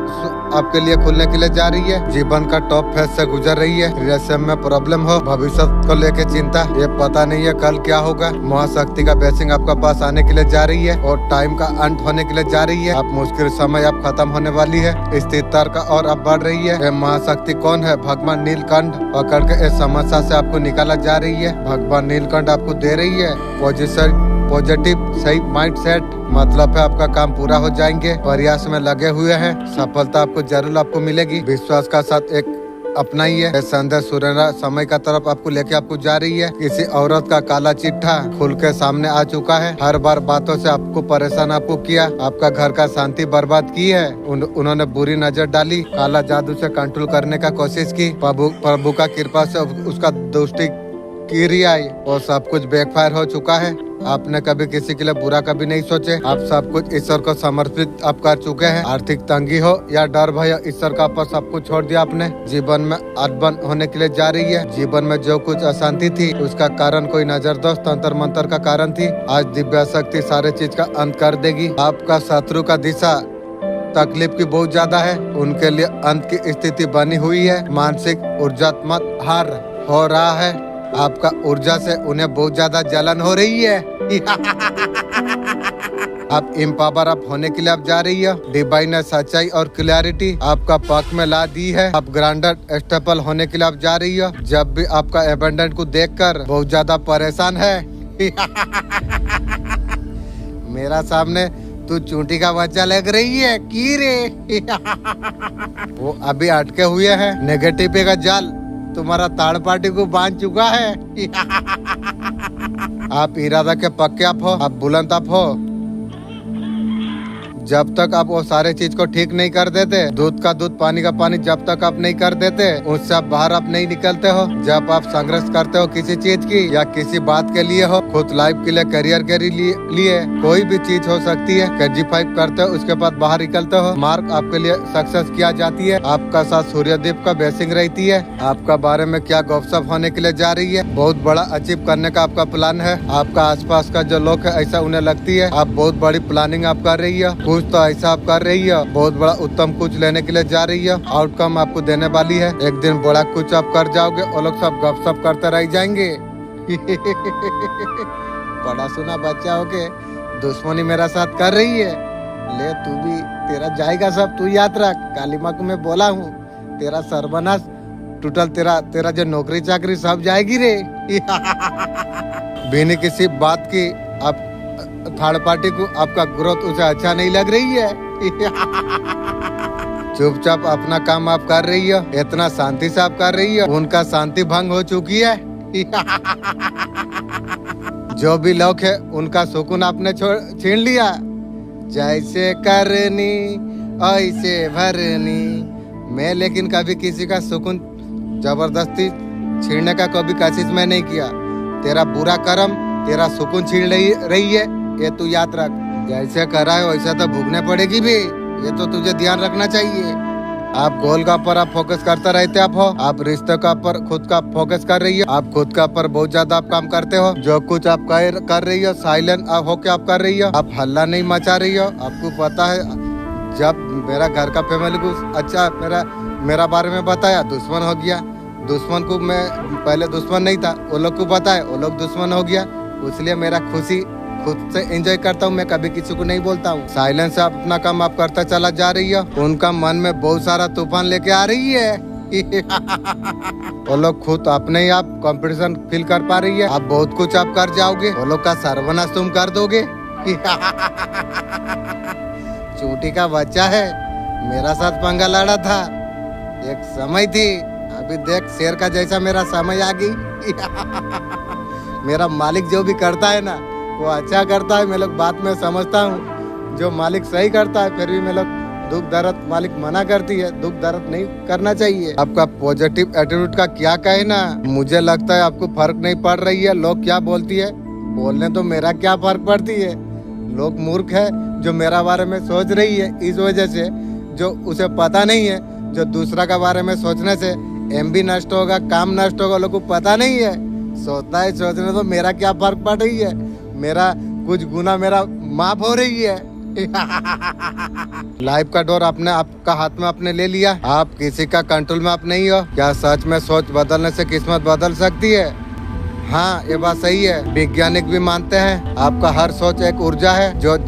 आपके लिए खुलने के लिए जा रही है। जीवन का टॉप फेज से गुजर रही है। रिलेशन में प्रॉब्लम हो, भविष्य को लेके चिंता, ये पता नहीं है कल क्या होगा। महाशक्ति का ब्लेसिंग आपका पास आने के लिए जा रही है और टाइम का अंत होने के लिए जा रही है। आप मुश्किल समय अब खत्म होने वाली है। स्थिरता का और अब बढ़ रही है। ये महाशक्ति कौन है? भगवान नीलकंठ पकड़ के इस समस्या से आपको निकाला जा रही है। भगवान नीलकंठ आपको दे रही है पॉजिटिव सही माइंड सेट, मतलब है आपका काम पूरा हो जाएंगे। प्रयास में लगे हुए हैं, सफलता आपको जरूर आपको मिलेगी। विश्वास का साथ एक अपना ही है। संदेश सुनहरा समय का तरफ आपको लेके आपको जा रही है। किसी औरत का काला चिट्ठा खुल के सामने आ चुका है। हर बार बातों से आपको परेशान आपको किया, आपका घर का शांति बर्बाद की है। उन्होंने बुरी नजर डाली, काला जादू से कंट्रोल करने का कोशिश की। प्रभु का कृपा से उसका दोस्ती की रही आई और सब कुछ बैकफायर हो चुका है। आपने कभी किसी के लिए बुरा कभी नहीं सोचे। आप सब कुछ ईश्वर को समर्पित आप कर चुके हैं। आर्थिक तंगी हो या डर भय, ईश्वर का ऊपर सब कुछ छोड़ दिया आपने। जीवन में अनबन होने के लिए जा रही है। जीवन में जो कुछ अशांति थी उसका कारण कोई नजरदोष तंत्र मंत्र का कारण थी। आज दिव्य शक्ति सारे चीज का अंत कर देगी। आपका शत्रु का दिशा तकलीफ की बहुत ज्यादा है, उनके लिए अंत की स्थिति बनी हुई है। मानसिक ऊर्जात्मक हार हो रहा है। आपका ऊर्जा से उन्हें बहुत ज्यादा जलन हो रही है। आप इम्पावर अप होने के लिए आप जा रही है। डिवाइन ने सच्चाई और क्लैरिटी आपका पक्ष में ला दी है। आप ग्रांडेड स्टेबल होने के लिए आप जा रही है। जब भी आपका एबेंडेंट को देखकर बहुत ज्यादा परेशान है। मेरा सामने तू चूंटी का बच्चा लग रही है की रे। वो अभी अटके हुए हैं। नेगेटिव का जाल तुम्हारा थर्ड पार्टी को बांध चुका है। आप इरादा के पक्के आप हो, आप बुलंद आप हो। जब तक आप वो सारे चीज को ठीक नहीं कर देते, दूध का दूध पानी का पानी जब तक आप नहीं कर देते, उससे आप बाहर आप नहीं निकलते हो। जब आप संघर्ष करते हो किसी चीज की या किसी बात के लिए हो, खुद लाइफ के लिए, करियर के लिए कोई भी चीज हो सकती है, KG5 करते हो, उसके बाद बाहर निकलते हो, मार्क आपके लिए सक्सेस किया जाती है। आपका साथ सूर्यदेव का ब्लेसिंग रहती है। आपका बारे में क्या गपशप होने के लिए जा रही है, बहुत बड़ा अचीव करने का आपका प्लान है। आपका आसपास का जो लोग है ऐसा उन्हें लगती है आप बहुत बड़ी प्लानिंग आप कर रही है। कुछ तो ऐसा आप कर रही है, बहुत बड़ा उत्तम कुछ लेने के लिए जा रही है। आउटकम आपको देने वाली है। एक दिन बड़ा कुछ आप कर जाओगे, वो लोग सब गपशप करते रह जाएंगे। बड़ा सुना बच्चा होके दुश्मनी मेरा साथ कर रही है। ले तू भी, तेरा जाएगा सब, तू याद रख। काली माँ को मैं बोला हूँ, तेरा सर्वनाश टोटल, तेरा जो नौकरी चाकरी सब जाएगी रे। बिना किसी बात की आप थर्ड पार्टी को आपका ग्रोथ उसे अच्छा नहीं लग रही है। चुपचाप अपना काम आप कर रही है, इतना शांति से आप कर रही है, उनका शांति भंग हो चुकी है। जो भी लोग है उनका सुकून आपने छीन लिया। जैसे करनी ऐसे भरनी। मैं लेकिन कभी किसी का सुकून जबरदस्ती छीनने का कभी कोशिश मैं नहीं किया। तेरा बुरा कर्म तेरा सुकून छीन रही है, ये तू याद रख। जैसे करा है वैसा तो भुगने पड़ेगी भी, ये तो तुझे ध्यान रखना चाहिए। आप गोल का ऊपर आप फोकस करते रहते आप हो। आप रिश्ते का ऊपर खुद का फोकस कर रही है। आप खुद का ऊपर बहुत ज्यादा आप काम करते हो। जो कुछ आप कर रही हो साइलेंट होके आप कर रही हो। आप हल्ला नहीं मचा रही हो। आपको पता है जब मेरा घर का फैमिली को अच्छा मेरा बारे में बताया, दुश्मन हो गया। दुश्मन को मैं पहले दुश्मन नहीं था, वो लोग को पता है, वो लोग दुश्मन हो गया। इसलिए मेरा खुशी खुद से एंजॉय करता हूँ। मैं कभी किसी को नहीं बोलता हूँ। साइलेंस से अपना काम आप करता चला जा रही है। उनका मन में बहुत सारा तूफान लेके आ रही है। वो लोग खुद अपने ही आप कंपटीशन फील कर पा रही है। आप बहुत कुछ आप कर जाओगे, वो लोग का सर्वनाश तुम कर दोगे। चूटी का बच्चा है, मेरा साथ पंगा लड़ा था, एक समय थी। अभी देख शेर का जैसा मेरा समय आ गई। मेरा मालिक जो भी करता है ना वो अच्छा करता है। मैं लोग बात में समझता हूँ, जो मालिक सही करता है फिर भी मैं लोग दुख दर्द मालिक मना करती है, दुख दर्द नहीं करना चाहिए। आपका पॉजिटिव एटीट्यूड का क्या कहना, मुझे लगता है आपको फर्क नहीं पड़ रही है लोग क्या बोलती है। बोलने तो मेरा क्या फर्क पड़ती है, लोग मूर्ख है जो मेरा बारे में सोच रही है। इस वजह से जो उसे पता नहीं है, जो दूसरा का बारे में सोचने से MB नष्ट होगा, काम नष्ट होगा, लोगों को पता नहीं है। सोचता है सोचने तो मेरा क्या फर्क पड़ रही है, मेरा कुछ गुना मेरा माफ हो रही है। लाइफ का डोर आपने आपका हाथ में आपने ले लिया। आप किसी का कंट्रोल में आप नहीं हो। क्या सच में सोच बदलने से किस्मत बदल सकती है? हाँ, ये बात सही है। वैज्ञानिक भी मानते हैं आपका हर सोच एक ऊर्जा है। जो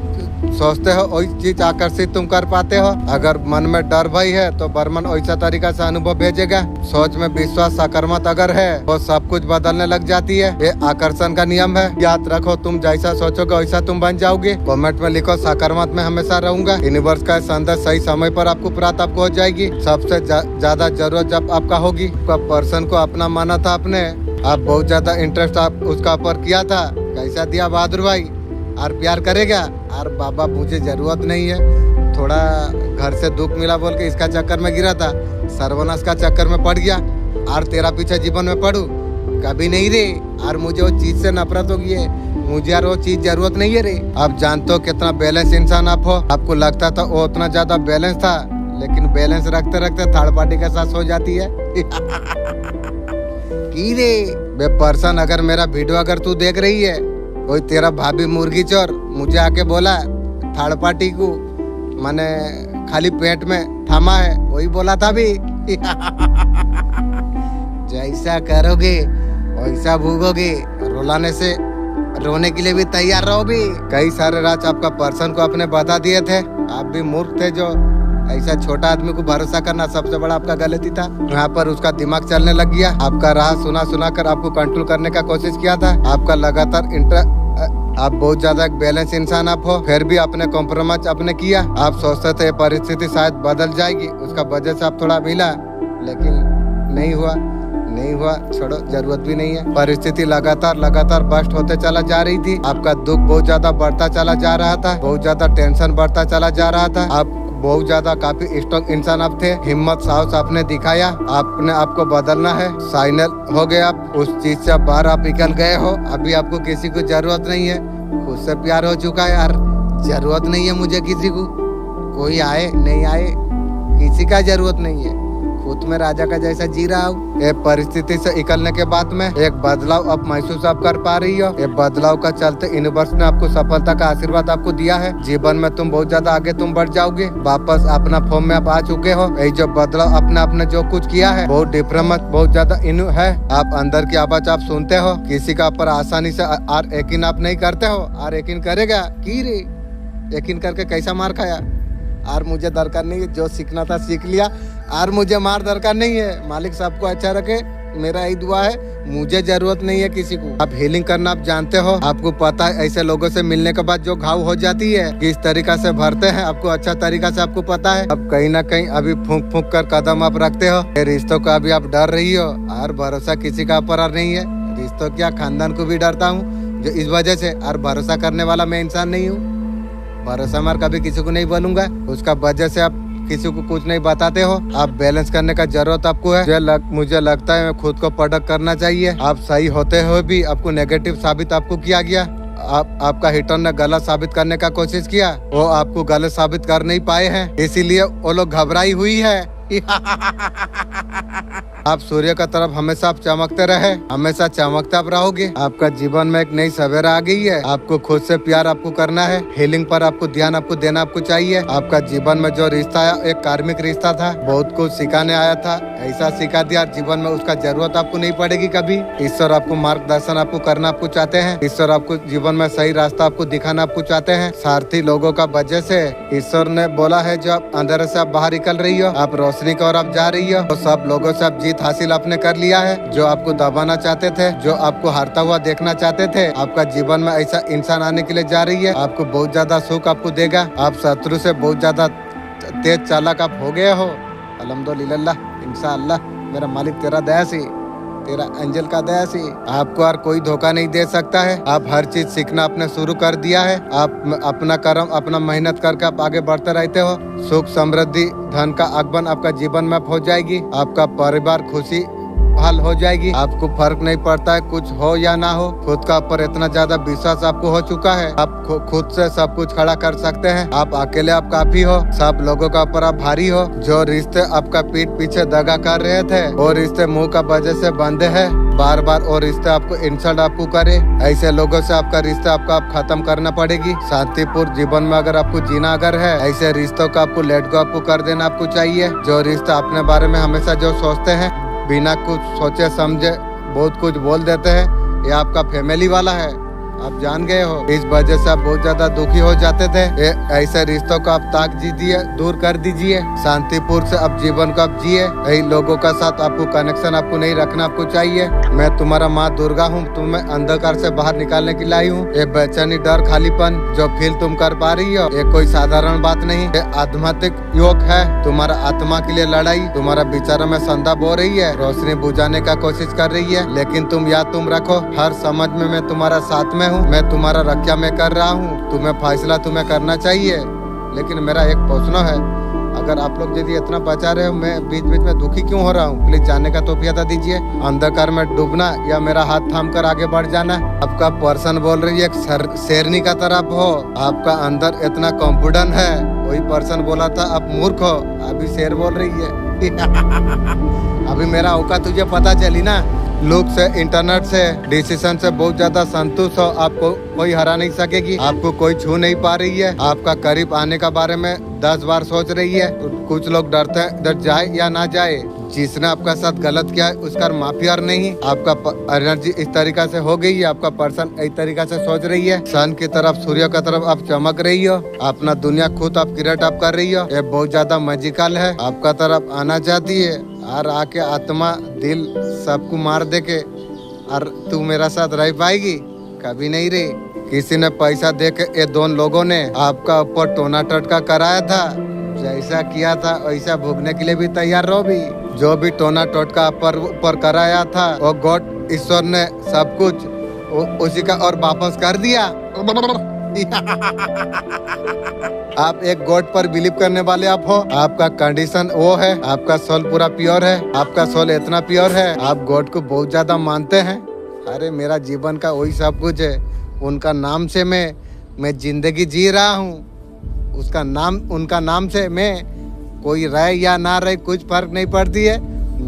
सोचते हो वही चीज आकर्षित तुम कर पाते हो। अगर मन में डर भय है तो ब्रह्मांड वैसा तरीका से अनुभव भेजेगा। सोच में विश्वास सकारात्मक अगर है तो सब कुछ बदलने लग जाती है। ये आकर्षण का नियम है। याद रखो, तुम जैसा सोचोगे वैसा तुम बन जाओगे। कमेंट में लिखो सकारात्मक में हमेशा रहूंगा। यूनिवर्स का संदेश सही समय पर आपको प्राप्त आपको हो जाएगी। सबसे ज्यादा जरूरत जब आपका होगी। पर्सन को अपना माना था आपने, आप बहुत ज्यादा इंटरेस्ट आप उसका ऊपर किया था। कैसा दिया बहादुर भाई? और प्यार करेगा? और बाबा मुझे जरूरत नहीं है, थोड़ा घर से दुख मिला बोल के इसका चक्कर में गिरा था, सर्वनाश का चक्कर में पड़ गया। और तेरा पीछे जीवन में पड़ू कभी नहीं रे। और मुझे वो चीज से नफरत हो गई है, मुझे यार वो चीज जरूरत नहीं है रे। आप जानते हो कितना बैलेंस इंसान आप हो। आपको लगता था वो उतना ज्यादा बैलेंस था, लेकिन बैलेंस रखते रखते थर्ड पार्टी के साथ हो जाती है। की रे बे पर्सन, अगर मेरा वीडियो अगर तू देख रही है, कोई तेरा भाभी मुर्गी चोर मुझे आके बोला थर्ड पार्टी को मैंने खाली पेट में थामा है, वही बोला था भी। जैसा करोगे वैसा भूगोगे, रुलाने से रोने के लिए भी तैयार रहो भी। कई सारे राज आपका पर्सन को अपने बता दिए थे, आप भी मूर्ख थे। जो ऐसा छोटा आदमी को भरोसा करना सबसे बड़ा आपका गलती था। यहाँ पर उसका दिमाग चलने लग गया, आपका राह सुना सुना कर आपको कंट्रोल करने का कोशिश किया था। आपका लगातार आप बहुत ज्यादा एक बैलेंस इंसान आप हो, फिर भी अपने कॉम्प्रोमाइज आपने किया। आप सोचते थे परिस्थिति शायद बदल जाएगी, उसका वजह से आप थोड़ा मिला, लेकिन नहीं हुआ। छोड़ो, जरूरत भी नहीं है। परिस्थिति लगातार बस्ट होते चला जा रही थी। आपका दुख बहुत ज्यादा बढ़ता चला जा रहा था, बहुत ज्यादा टेंशन बढ़ता चला जा रहा था। आप बहुत ज्यादा काफी स्ट्रॉन्ग इंसान आप थे। हिम्मत साहस आपने दिखाया, आपने आपको बदलना है। फाइनल हो गए आप, उस चीज से बाहर आप निकल गए हो। अभी आपको किसी को जरूरत नहीं है, खुद से प्यार हो चुका है यार। जरूरत नहीं है मुझे किसी को, कोई आए नहीं आए, किसी का जरूरत नहीं है। खुद में राजा का जैसा जी रहा हूँ। ये परिस्थिति से निकलने के बाद में एक बदलाव आप महसूस आप कर पा रही हो। ये बदलाव का चलते यूनिवर्स ने आपको सफलता का आशीर्वाद आपको दिया है। जीवन में तुम बहुत ज्यादा आगे तुम बढ़ जाओगे, वापस अपना फॉर्म में आप आ चुके हो। ये जो बदलाव आपने जो कुछ किया है बहुत डिफरेंट, बहुत ज्यादा इनू है। आप अंदर की आवाज आप सुनते हो, किसी का ऊपर आसानी से आर यकीन आप नहीं करते हो। आर यकीन करेगा की रे, यकीन करके कैसा मार खाया। और मुझे दरकार नहीं है, जो सीखना था सीख लिया। और मुझे मार दरकार नहीं है। मालिक सबको अच्छा रखे, मेरा यही दुआ है। मुझे जरूरत नहीं है किसी को। आप हीलिंग करना आप जानते हो, आपको पता है ऐसे लोगों से मिलने के बाद जो घाव हो जाती है किस तरीका से भरते हैं, आपको अच्छा तरीका से आपको पता है। अब कहीं ना कहीं अभी फूंक कर कदम आप रखते हो। ये रिश्तों का अभी आप डर रही हो, और भरोसा किसी का ऊपर नहीं है। रिश्तों क्या, खानदान को भी डरता हूँ जो इस वजह से। और भरोसा करने वाला मैं इंसान नहीं हूँ। भरोसा मार कभी किसी को नहीं बोलूंगा, उसका वजह से आप किसी को कुछ नहीं बताते हो। आप बैलेंस करने का जरूरत आपको है। मुझे लगता है मैं खुद को परख करना चाहिए। आप सही होते हुए भी आपको नेगेटिव साबित आपको किया गया। आपका हिटर ने गलत साबित करने का कोशिश किया, वो आपको गलत साबित कर नहीं पाए हैं, इसीलिए वो लोग घबराई हुई है। आप सूर्य का तरफ हमेशा आप चमकते रहे, हमेशा चमकते आप रहोगे। आपका जीवन में एक नई सवेरा आ गई है। आपको खुद से प्यार आपको करना है। हीलिंग पर आपको ध्यान आपको देना आपको चाहिए। आपका जीवन में जो रिश्ता आया एक कार्मिक रिश्ता था, बहुत कुछ सिखाने आया था। ऐसा सिखा दिया जीवन में उसका जरूरत आपको नहीं पड़ेगी कभी। ईश्वर आपको मार्गदर्शन आपको करना आपको चाहते हैं। ईश्वर आपको जीवन में सही रास्ता आपको दिखाना आपको चाहते हैं। सारथी लोगों का वजह से ईश्वर ने बोला है, जो आप अंधेरे से आप बाहर निकल रही हो, आप रोशनी की ओर आप जा रही हो, तो सब लोगों से आप जीत हासिल आपने कर लिया है। जो आपको दबाना चाहते थे, जो आपको हारता हुआ देखना चाहते थे, आपका जीवन में ऐसा इंसान आने के लिए जा रही है। आपको बहुत ज्यादा सुख आपको देगा। आप शत्रु से बहुत ज्यादा तेज चालाक आप हो गए हो। अल्हम्दुलिल्लाह, इंशाअल्लाह। मेरा मालिक तेरा दया से, तेरा एंजल का दया से आपको और कोई धोखा नहीं दे सकता है। आप हर चीज सीखना आपने शुरू कर दिया है। आप अपना कर्म अपना मेहनत करके आप आगे बढ़ते रहते हो। सुख समृद्धि धन का आगमन आपका जीवन में हो जाएगी। आपका परिवार खुशी हाल हो जाएगी। आपको फर्क नहीं पड़ता है कुछ हो या ना हो। खुद का ऊपर इतना ज्यादा विश्वास आपको हो चुका है, आप खुद से सब कुछ खड़ा कर सकते हैं। आप अकेले आप काफी हो, सब लोगों का ऊपर आप भारी हो। जो रिश्ते आपका पीठ पीछे दगा कर रहे थे, वो रिश्ते मुंह का वजह से बंधे हैं। बार बार और रिश्ते आपको इंसल्ट आपको करे, ऐसे लोगों से आपका रिश्ता आपको आप खत्म करना पड़ेगी। शांतिपूर्ण जीवन में अगर आपको जीना अगर है, ऐसे रिश्तों का आपको लेट गो आपको कर देना आपको चाहिए। जो रिश्ता अपने बारे में हमेशा जो सोचते हैं, बिना कुछ सोचे समझे बहुत कुछ बोल देते हैं, ये आपका फैमिली वाला है, आप जान गए हो। इस वजह से आप बहुत ज्यादा दुखी हो जाते थे। ऐसे रिश्तों को आप ताक दीजिए, दूर कर दीजिए। शांतिपूर्ण से आप जीवन को आप जिए। यही लोगों का साथ आपको कनेक्शन आपको नहीं रखना आपको चाहिए। मैं तुम्हारा माँ दुर्गा हूँ, तुम्हें अंधकार से बाहर निकालने के लिए आई हूँ। ये बेचैनी डर खालीपन जो फील तुम कर पा रही हो, ये कोई साधारण बात नहीं, ये आध्यात्मिक योग है। तुम्हारा आत्मा के लिए लड़ाई, तुम्हारा विचारों में संदर्भ हो रही है, रोशनी बुझाने का कोशिश कर रही है। लेकिन तुम याद तुम रखो, हर समझ में मैं तुम्हारा साथ में हूँ। मैं तुम्हारा रक्षा मैं कर रहा हूँ। तुम्हें फैसला तुम्हें करना चाहिए। लेकिन मेरा एक प्रश्न है, अगर आप लोग यदि इतना बचा रहे हो, मैं बीच बीच में दुखी क्यों हो रहा हूँ? प्लीज जानने का तौफीक दीजिए। अंधकार में डूबना या मेरा हाथ थाम कर आगे बढ़ जाना? आपका पर्सन बोल रही है शेरनी का तरफ हो, आपका अंदर इतना कॉन्फिडेंस है। वही पर्सन बोला था आप मूर्ख हो, अभी शेर बोल रही है। अभी मेरा औकात तुझे पता चली ना। लोग से इंटरनेट से डिसीजन से बहुत ज्यादा संतुष्ट हो। आपको कोई हरा नहीं सकेगी, आपको कोई छू नहीं पा रही है। आपका करीब आने का बारे में 10 बार सोच रही है। कुछ लोग डरते हैं, डर जाए या ना जाए, जिसने आपका साथ गलत किया है उसका माफी और नहीं। आपका एनर्जी इस तरीका से हो गई है, आपका पर्सन इस तरीका से सोच रही है, सन की तरफ सूर्य की तरफ आप चमक रही हो, अपना दुनिया खुद आप क्रिएट आप कर रही हो। ये बहुत ज्यादा मैजिकल है, आपका तरफ आना चाहती है और आके आत्मा दिल सबको मार दे के और तू मेरा साथ रह पाएगी, कभी नहीं रही। किसी ने पैसा दे के ये दोनों लोगों ने आपका ऊपर टोना टटका कराया था, जैसा किया था वैसा भोगने के लिए भी तैयार रहो भी। जो भी टोना टोटका ऊपर कराया था वो गॉड ईश्वर ने सब कुछ उसी का और वापस कर दिया। आप एक गॉड पर बिलीव करने वाले आप हो, आपका कंडीशन वो है, आपका सोल पूरा प्योर है, आपका सोल इतना प्योर है, आप गॉड को बहुत ज्यादा मानते हैं। अरे मेरा जीवन का वही सब कुछ है, उनका नाम से मैं जिंदगी जी रहा हूँ, उसका नाम उनका नाम से मैं कोई रहे या ना रहे कुछ फर्क नहीं पड़ती है,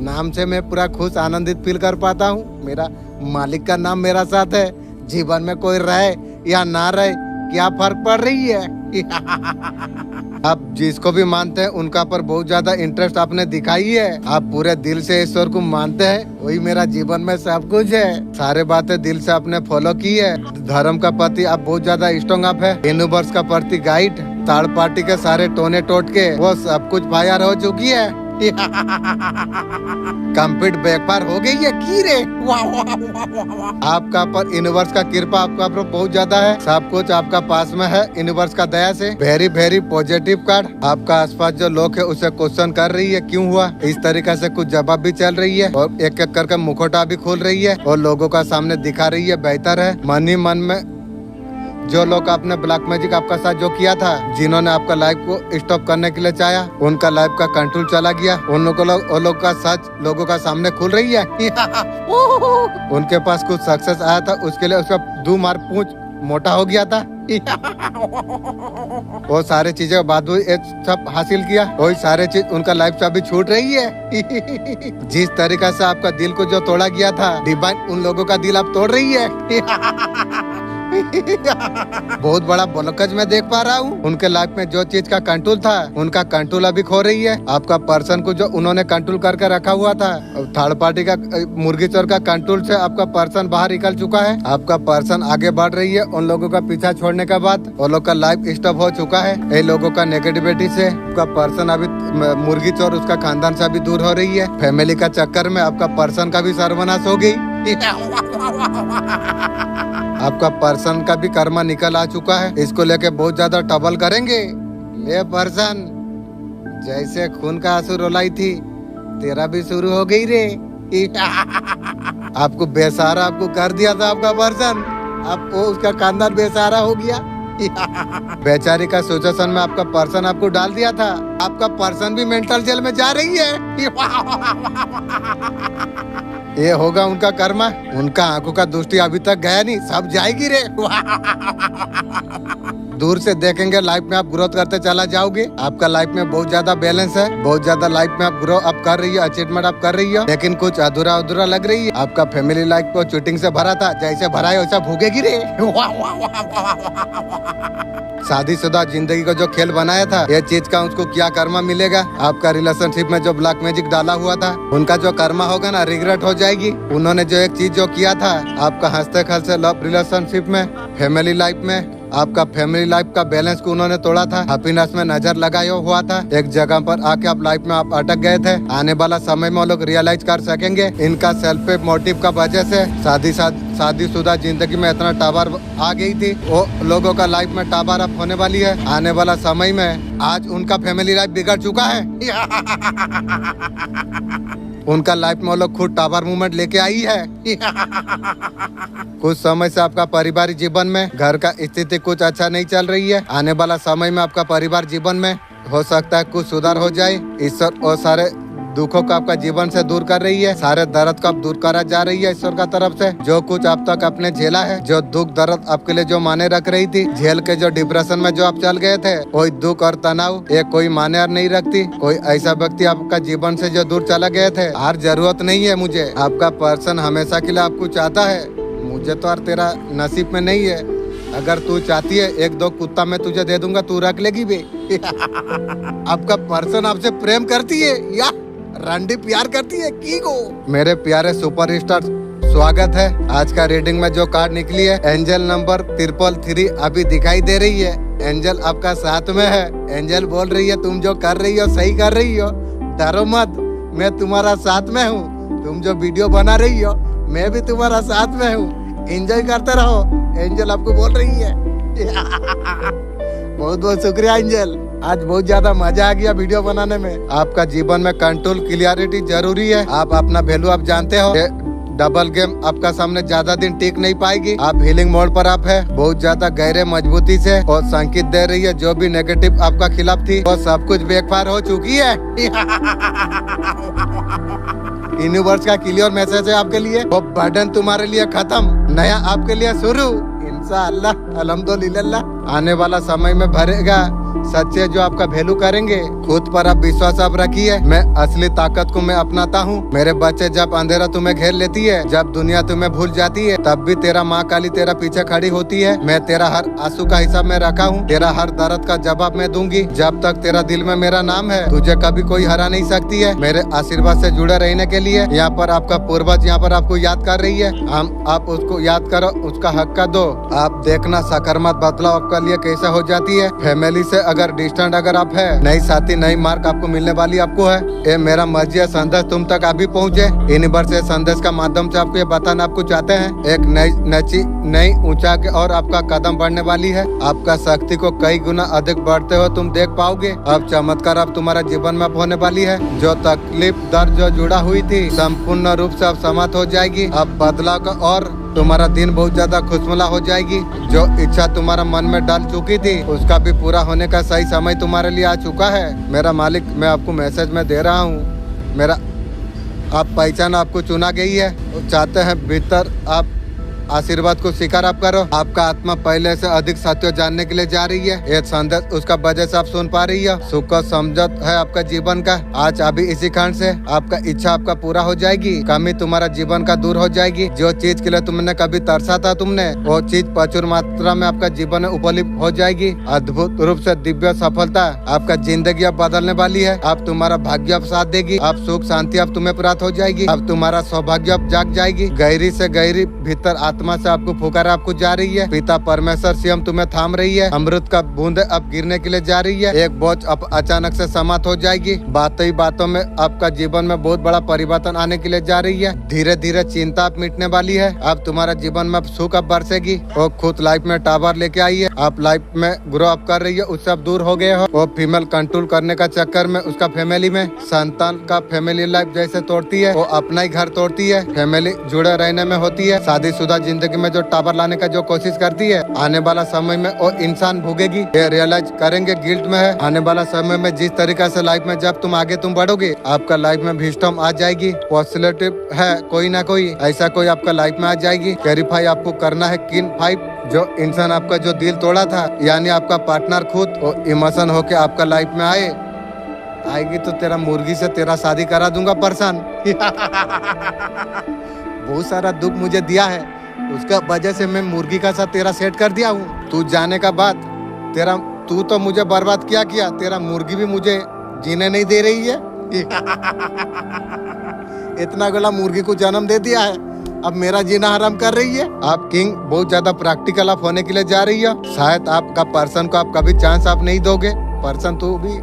नाम से मैं पूरा खुश आनंदित फील कर पाता हूँ। मेरा मालिक का नाम मेरा साथ है, जीवन में कोई रहे या ना रहे क्या फर्क पड़ रही है। आप जिसको भी मानते हैं उनका पर बहुत ज्यादा इंटरेस्ट आपने दिखाई है, आप पूरे दिल से ईश्वर को मानते हैं, वही मेरा जीवन में सब कुछ है। सारे बातें दिल से आपने फॉलो की है, धर्म का प्रति आप बहुत ज्यादा स्ट्रॉन्ग आप है, यूनिवर्स का प्रति गाइड, थर्ड पार्टी के सारे टोने टोट के वो सब कुछ फायर हो चुकी है। कंप्लीट बैकफायर हो गई है की रे। आपका पर यूनिवर्स का कृपा आपका पर बहुत ज्यादा है, सब कुछ आपका पास में है यूनिवर्स का दया से। Very very positive card. आपका आसपास जो लोग है उसे क्वेश्चन कर रही है क्यों हुआ, इस तरीके से कुछ जवाब भी चल रही है और एक एक करके मुखौटा भी खोल रही है और लोगों का सामने दिखा रही है बेहतर है। मन ही मन में जो लोग आपने ब्लैक मैजिक आपका साथ जो किया था, जिन्होंने आपका लाइफ को स्टॉप करने के लिए चाहा, उनका लाइफ का कंट्रोल चला गया, उन लोगों का सच लोगों का सामने खुल रही है। उनके पास कुछ सक्सेस आया था, उसके लिए उसका 2 मार पूंछ मोटा हो गया था। वो सारे चीजें बाद सब हासिल किया, वही सारे चीज उनका लाइफ से अभी छूट रही है। जिस तरीका से आपका दिल को जो तोड़ा गया था, डिवाइन उन लोगों का दिल आप तोड़ रही है। बहुत बड़ा ब्लॉकेज मैं देख पा रहा हूँ, उनके लाइफ में जो चीज का कंट्रोल था उनका कंट्रोल अभी खो रही है। आपका पर्सन को जो उन्होंने कंट्रोल करके रखा हुआ था, थर्ड पार्टी का मुर्गी चोर का कंट्रोल से आपका पर्सन बाहर निकल चुका है। आपका पर्सन आगे बढ़ रही है, उन लोगों का पीछा छोड़ने के बाद उन लोग का लाइफ स्टॉप हो चुका है। ये लोगों का नेगेटिविटी से आपका पर्सन अभी मुर्गी चोर उसका खानदान से अभी दूर हो रही है। फैमिली का चक्कर में आपका पर्सन का भी सर्वनाश हो गई। आपका पर्सन का भी कर्मा निकल आ चुका है, इसको लेके बहुत ज्यादा ट्रबल करेंगे। ये पर्सन जैसे खून का आंसू रोलाई थी, तेरा भी शुरू हो गई रे। आपको बेसहारा आपको कर दिया था आपका पर्सन, आपको उसका खानदान बेसहारा हो गया। बेचारी का सिचुएशन में आपका पर्सन आपको डाल दिया था, आपका पर्सन भी मेंटल जेल में जा रही है। ये होगा उनका कर्मा, उनका आंखों का दृष्टि अभी तक गया नहीं, सब जाएगी रे। दूर से देखेंगे लाइफ में आप ग्रोथ करते चला जाओगे, आपका लाइफ में बहुत ज्यादा बैलेंस है, बहुत ज्यादा लाइफ में आप ग्रो अप कर रही है, अचीवमेंट आप कर रही है, लेकिन कुछ अधूरा अधूरा लग रही है। आपका फैमिली लाइफ को चीटिंग से भरा था, जैसे भरा है वैसा भोगेगी रे। शादीशुदा जिंदगी को जो खेल बनाया था, ये चीज का उसको क्या कर्मा मिलेगा। आपका रिलेशनशिप में जो ब्लैक मैजिक डाला हुआ था, उनका जो कर्मा होगा ना, रिग्रेट हो जाएगी। उन्होंने जो एक चीज जो किया था आपका हंसते खेलते लव रिलेशनशिप में, फैमिली लाइफ में, आपका फैमिली लाइफ का बैलेंस को उन्होंने तोड़ा था, हैप्पीनेस में नजर लगाया हुआ था। एक जगह पर आके आप लाइफ में आप अटक गए थे। आने वाला समय में वो लोग रियलाइज कर सकेंगे, इनका सेल्फ मोटिव का वजह से शादीशुदा जिंदगी में इतना टावर आ गई थी, वो लोगों का लाइफ में टावर अब होने वाली है। आने वाला समय में आज उनका फैमिली लाइफ बिगड़ चुका है। उनका लाइफ में वो लोग खुद टावर मूवमेंट लेके आई है। कुछ समय से आपका पारिवारिक जीवन में घर का स्थिति कुछ अच्छा नहीं चल रही है। आने वाला समय में आपका परिवार जीवन में हो सकता है कुछ सुधार हो जाए। ईश्वर और सारे दुखों को आपका जीवन से दूर कर रही है, सारे दर्द को आप दूर करा जा रही है ईश्वर का तरफ से। जो कुछ आप तक आपने झेला है, जो दुख दर्द आपके लिए जो माने रख रही थी, झेल के जो डिप्रेशन में जो आप चल गए थे, कोई दुख और तनाव ये कोई माने नहीं रखती। कोई ऐसा व्यक्ति आपका जीवन से जो दूर चला गए थे, हर जरूरत नहीं है मुझे। आपका पर्सन हमेशा के लिए आपको चाहता है, मुझे तो और तेरा नसीब में नहीं है। अगर तू चाहती है 1-2 कुत्ता मैं तुझे दे दूंगा, तू रख लेगी बे। आपका पर्सन आपसे प्रेम करती है या रंडी प्यार करती है की को। मेरे प्यारे सुपरस्टार, स्वागत है। आज का रीडिंग में जो कार्ड निकली है एंजल नंबर 333 अभी दिखाई दे रही है। एंजल आपका साथ में है। एंजल बोल रही है तुम जो कर रही हो सही कर रही हो, डरो मत, मैं तुम्हारा साथ में हूँ। तुम जो वीडियो बना रही हो मैं भी तुम्हारा साथ में हूँ, एंजॉय करते रहो। एंजल आपको बोल रही है। बहुत बहुत शुक्रिया एंजल, आज बहुत ज्यादा मजा आ गया वीडियो बनाने में। आपका जीवन में कंट्रोल क्लियरिटी जरूरी है। आप अपना वैल्यू आप जानते हो। डबल गेम आपका सामने ज्यादा दिन टिक नहीं पाएगी। आप हीलिंग मोड पर आप है, बहुत ज्यादा गहरे मजबूती से और संकेत दे रही है जो भी नेगेटिव आपका खिलाफ थी वो सब कुछ बैकफायर हो चुकी है। यूनिवर्स का क्लियर मैसेज है आपके लिए, वो बर्डन तुम्हारे लिए खत्म, नया आपके लिए शुरू। इंशाअल्लाह अल्हम्दुलिल्लाह आने वाला समय में भरेगा सच्चे जो आपका वैल्यू करेंगे। खुद पर आप विश्वास आप रखिए। मैं असली ताकत को मैं अपनाता हूँ। मेरे बच्चे, जब अंधेरा तुम्हें घेर लेती है, जब दुनिया तुम्हें भूल जाती है, तब भी तेरा माँ काली तेरा पीछे खड़ी होती है। मैं तेरा हर आंसू का हिसाब में रखा हूँ, तेरा हर दर्द का जवाब मैं दूंगी। जब तक तेरा दिल में मेरा नाम है तुझे कभी कोई हरा नहीं सकती है। मेरे आशीर्वाद से जुड़े रहने के लिए यहाँ पर आपका पूर्वज यहाँ पर आपको याद कर रही है। आप उसको याद करो, उसका हक का दो। आप देखना सकारात्मक बदलाव आपका लिए कैसा हो जाती है। फैमिली से अगर डिस्टेंट अगर आप है, नई साथी नई मार्क आपको मिलने वाली आपको है। ये मेरा मर्जी है संदेश तुम तक अभी पहुँचे। यूनिवर्स से संदेश का माध्यम से आपको ये बताना आपको चाहते हैं एक नई ऊंचा के और आपका कदम बढ़ने वाली है। आपका शक्ति को कई गुना अधिक बढ़ते हो तुम देख पाओगे। अब चमत्कार अब तुम्हारा जीवन में होने वाली है। जो तकलीफ दर्द जो जुड़ा हुई थी संपूर्ण रूप से अब समाप्त हो जाएगी। अब बदलाव का और तुम्हारा दिन बहुत ज्यादा खुशनुमा हो जाएगी। जो इच्छा तुम्हारा मन में डाल चुकी थी उसका भी पूरा होने का सही समय तुम्हारे लिए आ चुका है। मेरा मालिक, मैं आपको मैसेज में दे रहा हूँ। मेरा आप पहचान आपको चुना गई है। चाहते हैं भीतर आप आशीर्वाद को स्वीकार आप करो। आपका आत्मा पहले से अधिक सत्य जानने के लिए जा रही है। ये संदेश उसका वजह से आप सुन पा रही है। सुख का समझत है आपका जीवन का। आज अभी इसी कारण से आपका इच्छा आपका पूरा हो जाएगी। कमी तुम्हारा जीवन का दूर हो जाएगी। जो चीज के लिए तुमने कभी तरसा था तुमने, वो चीज प्रचुर मात्रा में आपका जीवन में उपलब्ध हो जाएगी। अद्भुत रूप से दिव्य सफलता आपका जिंदगी अब बदलने वाली है। अब तुम्हारा भाग्य अब साथ देगी। अब सुख शांति अब तुम्हें प्राप्त हो जाएगी। अब तुम्हारा सौभाग्य अब जाग जाएगी। गहरी से गहरी भीतर आत्मा से आपको पुकार आपको जा रही है। पिता परमेश्वर स्वयं तुम्हें थाम रही है। अमृत का बूंद अब गिरने के लिए जा रही है। एक बोझ अब अचानक से समाप्त हो जाएगी। बातों ही बातों में आपका जीवन में बहुत बड़ा परिवर्तन आने के लिए जा रही है। धीरे धीरे चिंता अब मिटने वाली है। अब तुम्हारा जीवन में सुख अब बरसेगी। वो खुद लाइफ में टावर लेके आई है। आप लाइफ में ग्रो अप कर रही है, उससे अब दूर हो गए हो। वो फीमेल कंट्रोल करने का चक्कर में उसका फैमिली में संतान का फैमिली लाइफ जैसे तोड़ती है, वो अपना ही घर तोड़ती है। फैमिली जुड़े रहने में होती है। शादीशुदा जिंदगी में जो टावर लाने का जो कोशिश करती है, आने वाला समय में वो इंसान भोगेगी। ये रियलाइज करेंगे गिल्ट में है। आने वाला समय में जिस तरीका से लाइफ में जब तुम आगे तुम बढ़ोगे, आपका लाइफ में विस्डम आ जाएगी। पॉजिटिव है कोई ना कोई ऐसा कोई आपका लाइफ में आ जाएगी। क्लैरिफाई आपको करना है किन 5 जो इंसान आपका जो दिल तोड़ा था, यानी आपका पार्टनर खुद वो इमोशन होके आपका लाइफ में आएगी तो तेरा मुर्गी से तेरा शादी करा दूंगा परसान। बहुत सारा दुख मुझे दिया है, उसका वजह से मैं मुर्गी का साथ तेरा सेट कर दिया हूँ। तू जाने का बाद तू तो मुझे बर्बाद किया, तेरा मुर्गी भी मुझे जीने नहीं दे रही है। इतना बड़ा मुर्गी को जन्म दे दिया है, अब मेरा जीना हराम कर रही है। आप किंग बहुत ज्यादा प्रैक्टिकल आप होने के लिए जा रही है। शायद आपका पर्सन को आप कभी चांस आप नहीं दोगे। पर्सन तो भी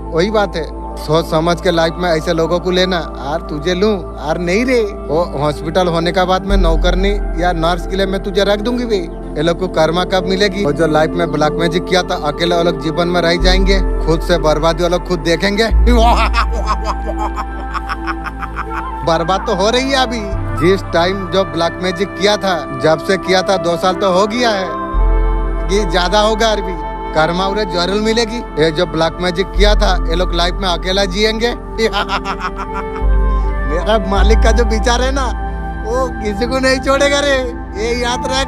वही बात है, सोच समझ के लाइफ में ऐसे लोगों को लेना। यार तुझे लूं यार नहीं रे। वो हॉस्पिटल होने का बाद में नौकरनी या नर्स के लिए मैं तुझे रख दूंगी भाई। ये लोग को कर्मा कब मिलेगी। और जो लाइफ में ब्लैक मैजिक किया था, अकेले वो लोग जीवन में रह जाएंगे। खुद से बर्बादी वो लोग खुद देखेंगे। बर्बाद तो हो रही है अभी। जिस टाइम जो ब्लैक मैजिक किया था, जब से किया था 2 साल तो हो गया है, ये ज्यादा होगा अभी। कर्मा उन्हें जरूर मिलेगी। ये जो ब्लैक मैजिक किया था, ये लोग लाइफ में अकेला जिएंगे। मेरा मालिक का जो विचार है ना, वो किसी को नहीं छोड़ेगा रे। ये याद रख,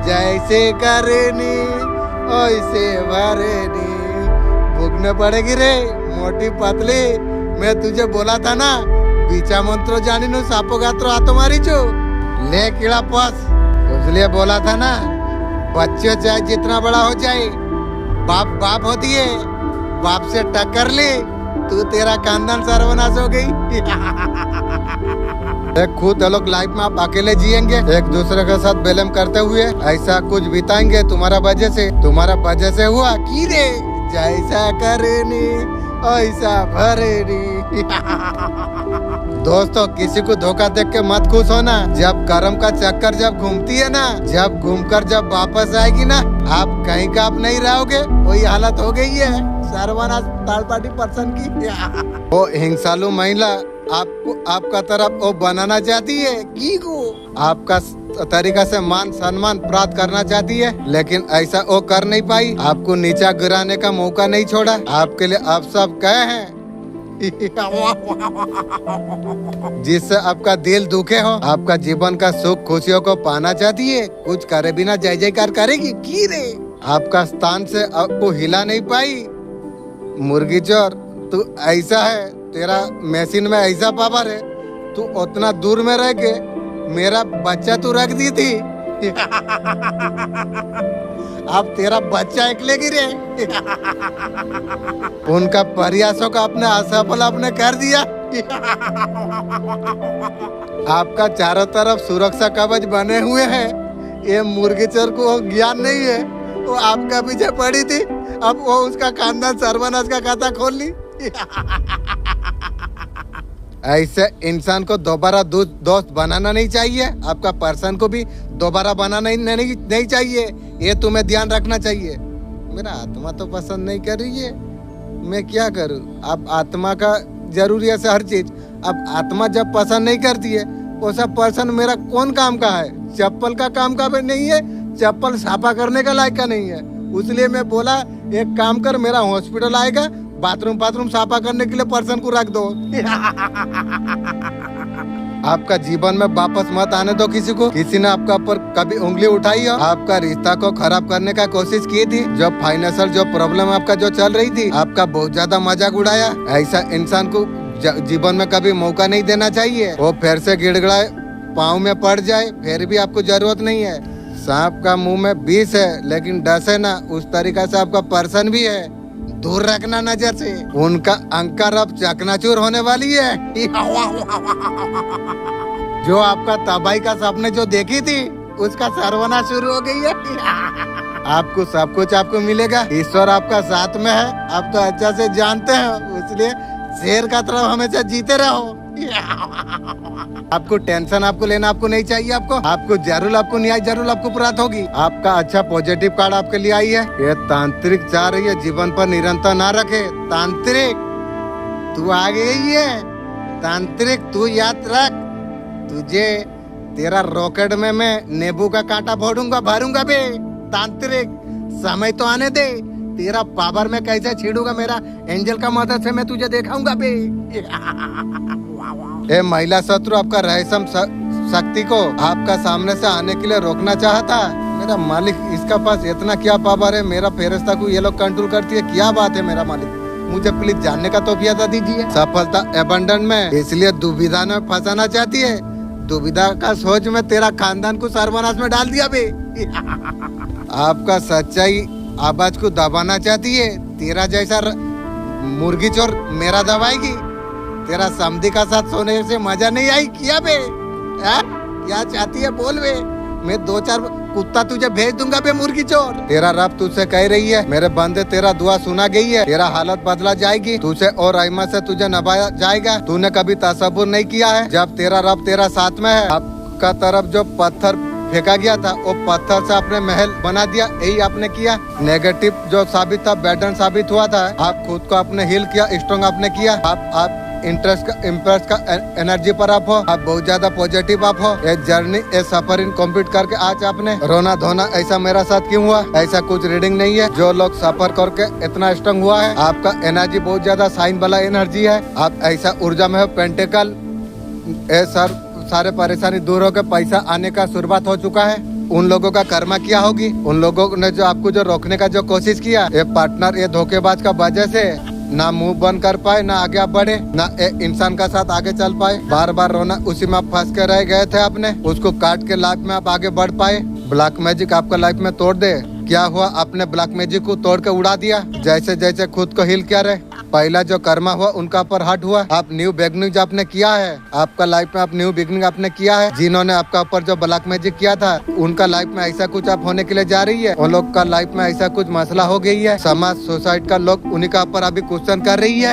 जैसे करेनी वैसे भरेनी, भुगने पड़ेगी रे मोटी पतली। मैं तुझे बोला था ना, बीचा मंत्रो जानी नु सापो गात्रो हाथों मारी चो ले कीड़ा पस। इसलिए बोला था ना, बच्चे चाहे जितना बड़ा हो जाए, बाप होती है। बाप से टक्कर ले तू तेरा खानदान सर्वनाश हो गई। एक खुद लोग लाइफ में आप अकेले जिएंगे, एक दूसरे के साथ बेलम करते हुए ऐसा कुछ बिताएंगे तुम्हारा वजह से हुआ की रे, जैसा करनी ऐसा भरनी। दोस्तों किसी को धोखा देख के मत खुश होना। जब कर्म का चक्कर जब घूमती है ना, जब घूमकर जब वापस आएगी ना, आप कहीं का आप नहीं रहोगे। वही हालत हो गई है सर्वनाश थर्ड पार्टी पर्सन की। वो हिंसालु महिला आपको आपका तरफ वो बनाना चाहती है की को आपका तरीका से मान सम्मान प्राप्त करना चाहती है, लेकिन ऐसा वो कर नहीं पाई। आपको नीचा गिराने का मौका नहीं छोड़ा। आपके लिए आप सब कहे हैं जिससे आपका दिल दुखे हो, आपका जीवन का सुख खुशियों को पाना चाहती है। कुछ करे बिना जय जयकार करेगी की रे। आपका स्थान से आपको हिला नहीं पाई। मुर्गी चोर तू ऐसा है, तेरा मशीन में ऐसा पावर है, तू उतना दूर में रह के मेरा बच्चा तू रख दी थी। अब तेरा बच्चा अकेले रे। उनका प्रयासों का अपने असफल आपने कर दिया। आपका चारों तरफ सुरक्षा कवच बने हुए हैं। ये मुर्गी चोर को ज्ञान नहीं है, वो आपका पीछे पड़ी थी। अब वो उसका खानदान सर्वनाश का खाता खोल ली। ऐसे इंसान को दोबारा दोस्त बनाना नहीं चाहिए। आपका पर्सन को भी दोबारा बनाना नहीं चाहिए। ये तुम्हें ध्यान रखना चाहिए। मेरा आत्मा तो पसंद नहीं कर रही है, मैं क्या करूं। अब आत्मा का जरूरी है हर चीज। अब आत्मा जब पसंद नहीं करती है, वो सब पर्सन मेरा कौन काम का है। चप्पल का काम का भी नहीं है, चप्पल साफा करने का लायक का नहीं है। इसलिए मैं बोला एक काम कर, मेरा हॉस्पिटल आएगा, बाथरूम साफा करने के लिए पर्सन को रख दो। आपका जीवन में वापस मत आने दो किसी को। किसी ने आपका ऊपर कभी उंगली उठाई हो, आपका रिश्ता को खराब करने का कोशिश की थी, जो फाइनेंशियल जो प्रॉब्लम आपका जो चल रही थी, आपका बहुत ज्यादा मजाक उड़ाया। ऐसा इंसान को जीवन में कभी मौका नहीं देना चाहिए। वो फिर से गिड़गड़ाए पाँव में पड़ जाए, फिर भी आपको जरूरत नहीं है। सांप का मुंह में विष है, लेकिन डसे ना, उस तरीका से आपका पर्सन भी है। दूर रखना नजर से। उनका अंकर अब चकनाचूर होने वाली है। जो आपका तबाही का सपने जो देखी थी, उसका सर्वनाश शुरू हो गई है। आपको सब कुछ आपको मिलेगा। ईश्वर आपका साथ में है, आप तो अच्छा से जानते हो। इसलिए शेर का तरफ हमेशा जीते रहो। आपको टेंशन आपको लेना आपको नहीं चाहिए। आपको जरूर आपको न्याय जरूर आपको प्राप्त होगी। आपका अच्छा पॉजिटिव कार्ड आपके लिए आई है। ये तांत्रिक चाह रही है जीवन पर निरंतर ना रखे। तांत्रिक तू आ गई है। तांत्रिक तू याद रख, तुझे तेरा रॉकेट में मैं नींबू का कांटा फोड़ूंगा, भरूंगा बे। तांत्रिक समय तो आने दे, तेरा पावर में कैसे छेड़ूंगा, मेरा एंजल का मदद से मैं तुझे दिखाऊंगा बे। ये महिला शत्रु आपका रहस्यम शक्ति को आपका सामने से आने के लिए रोकना चाहता। मेरा मालिक, इसका पास इतना क्या पावर है, मेरा फेरिस्ता को ये लोग कंट्रोल करती है। क्या बात है मेरा मालिक, मुझे प्लीज जानने का तो फियादा दीजिए। सफलता अबंडन में, इसलिए दुविधा में फंसाना चाहती है। दुविधा का सोच में तेरा खानदान को सर्वनाश में डाल दिया बे। आपका सच्चाई आवाज को दबाना चाहती है। तेरा जैसा मुर्गी चोर मेरा दबाएगी। तेरा समधी का साथ सोने से मजा नहीं आई किया बे। क्या चाहती है बोल बे, मैं 2-4 कुत्ता तुझे भेज दूंगा बे मुर्गी चोर। तेरा रब तुझसे कह रही है, मेरे बंदे तेरा दुआ सुना गई है, तेरा हालत बदला जाएगी, तुझे और रहमत से तुझे नभाया जाएगा। तूने कभी तसव्वुर नहीं किया है, जब तेरा रब तेरा साथ में है। आपका तरफ जो पत्थर फेंका गया था, वो पत्थर से आपने महल बना दिया। यही आपने किया। नेगेटिव जो साबित था, बैडन साबित हुआ था। आप खुद को आपने हील किया, स्ट्रॉन्ग आपने किया। आप इंप्रेस का एनर्जी पर आप हो। आप बहुत ज्यादा पॉजिटिव आप हो। ये जर्नी ये सफर इन कंप्लीट करके आज आपने रोना धोना ऐसा मेरा साथ क्यों हुआ, ऐसा कुछ रीडिंग नहीं है। जो लोग सफर करके इतना स्ट्रॉन्ग हुआ है, आपका एनर्जी बहुत ज्यादा साइन वाला एनर्जी है। आप ऐसा ऊर्जा में हो। पेंटिकल सारे परेशानी दूर होकर पैसा आने का शुरुआत हो चुका है। उन लोगों का कर्मा क्या होगी, उन लोगों ने जो आपको जो रोकने का जो कोशिश किया, ये पार्टनर ये धोखेबाज का वजह से ना मुंह बंद कर पाए, ना आगे आप बढ़े, ना इंसान का साथ आगे चल पाए। बार बार रोना, उसी में आप फंस के रह गए थे। आपने उसको काट के लाइफ में आप आगे बढ़ पाए। ब्लैक मैजिक आपका लाइफ में तोड़ दे। क्या हुआ, आपने ब्लैक मैजिक को तोड़ के उड़ा दिया। जैसे जैसे खुद को हील किया रहे, पहला जो कर्मा हुआ उनका ऊपर हट हुआ। आप न्यू बिगनिंग आपने किया है, आपका लाइफ में आप न्यू बिगनिंग आपने किया है। जिन्होंने आपका ऊपर जो ब्लैक मैजिक किया था उनका लाइफ में ऐसा कुछ आप होने के लिए जा रही है। उन लोग का लाइफ में ऐसा कुछ मसला हो गई है। समाज सोसाइटी का लोग उन्हीं का ऊपर अभी क्वेश्चन कर रही है।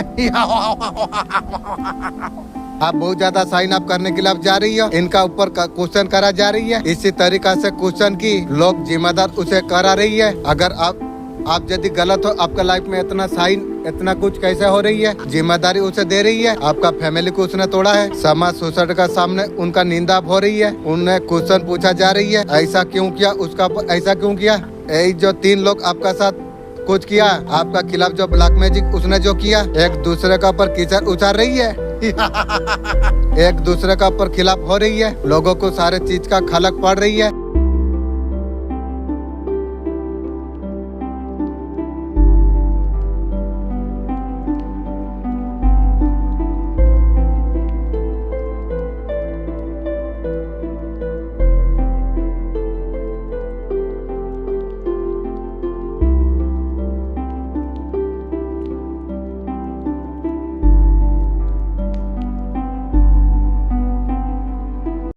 आप बहुत ज्यादा साइन अप करने के लिए आप जा रही हो, इनका ऊपर क्वेश्चन करा जा रही है। इसी तरीका से क्वेश्चन की लोग जिम्मेदार उसे करा रही है। अगर आप यदि गलत हो, आपका लाइफ में इतना साइन इतना कुछ कैसे हो रही है, जिम्मेदारी उसे दे रही है। आपका फैमिली को उसने तोड़ा है, समाज सोसाइटी का सामने उनका निंदा हो रही है, उन्हें क्वेश्चन पूछा जा रही है, ऐसा क्यों किया, उसका ऐसा क्यों किया। यही जो 3 लोग आपका साथ कुछ किया, आपका खिलाफ जो ब्लैक मैजिक उसने जो किया, एक दूसरे का ऊपर कीचड़ उछाल रही है। एक दूसरे का ऊपर खिलाफ हो रही है, लोगों को सारे चीज का खलक पड़ रही है।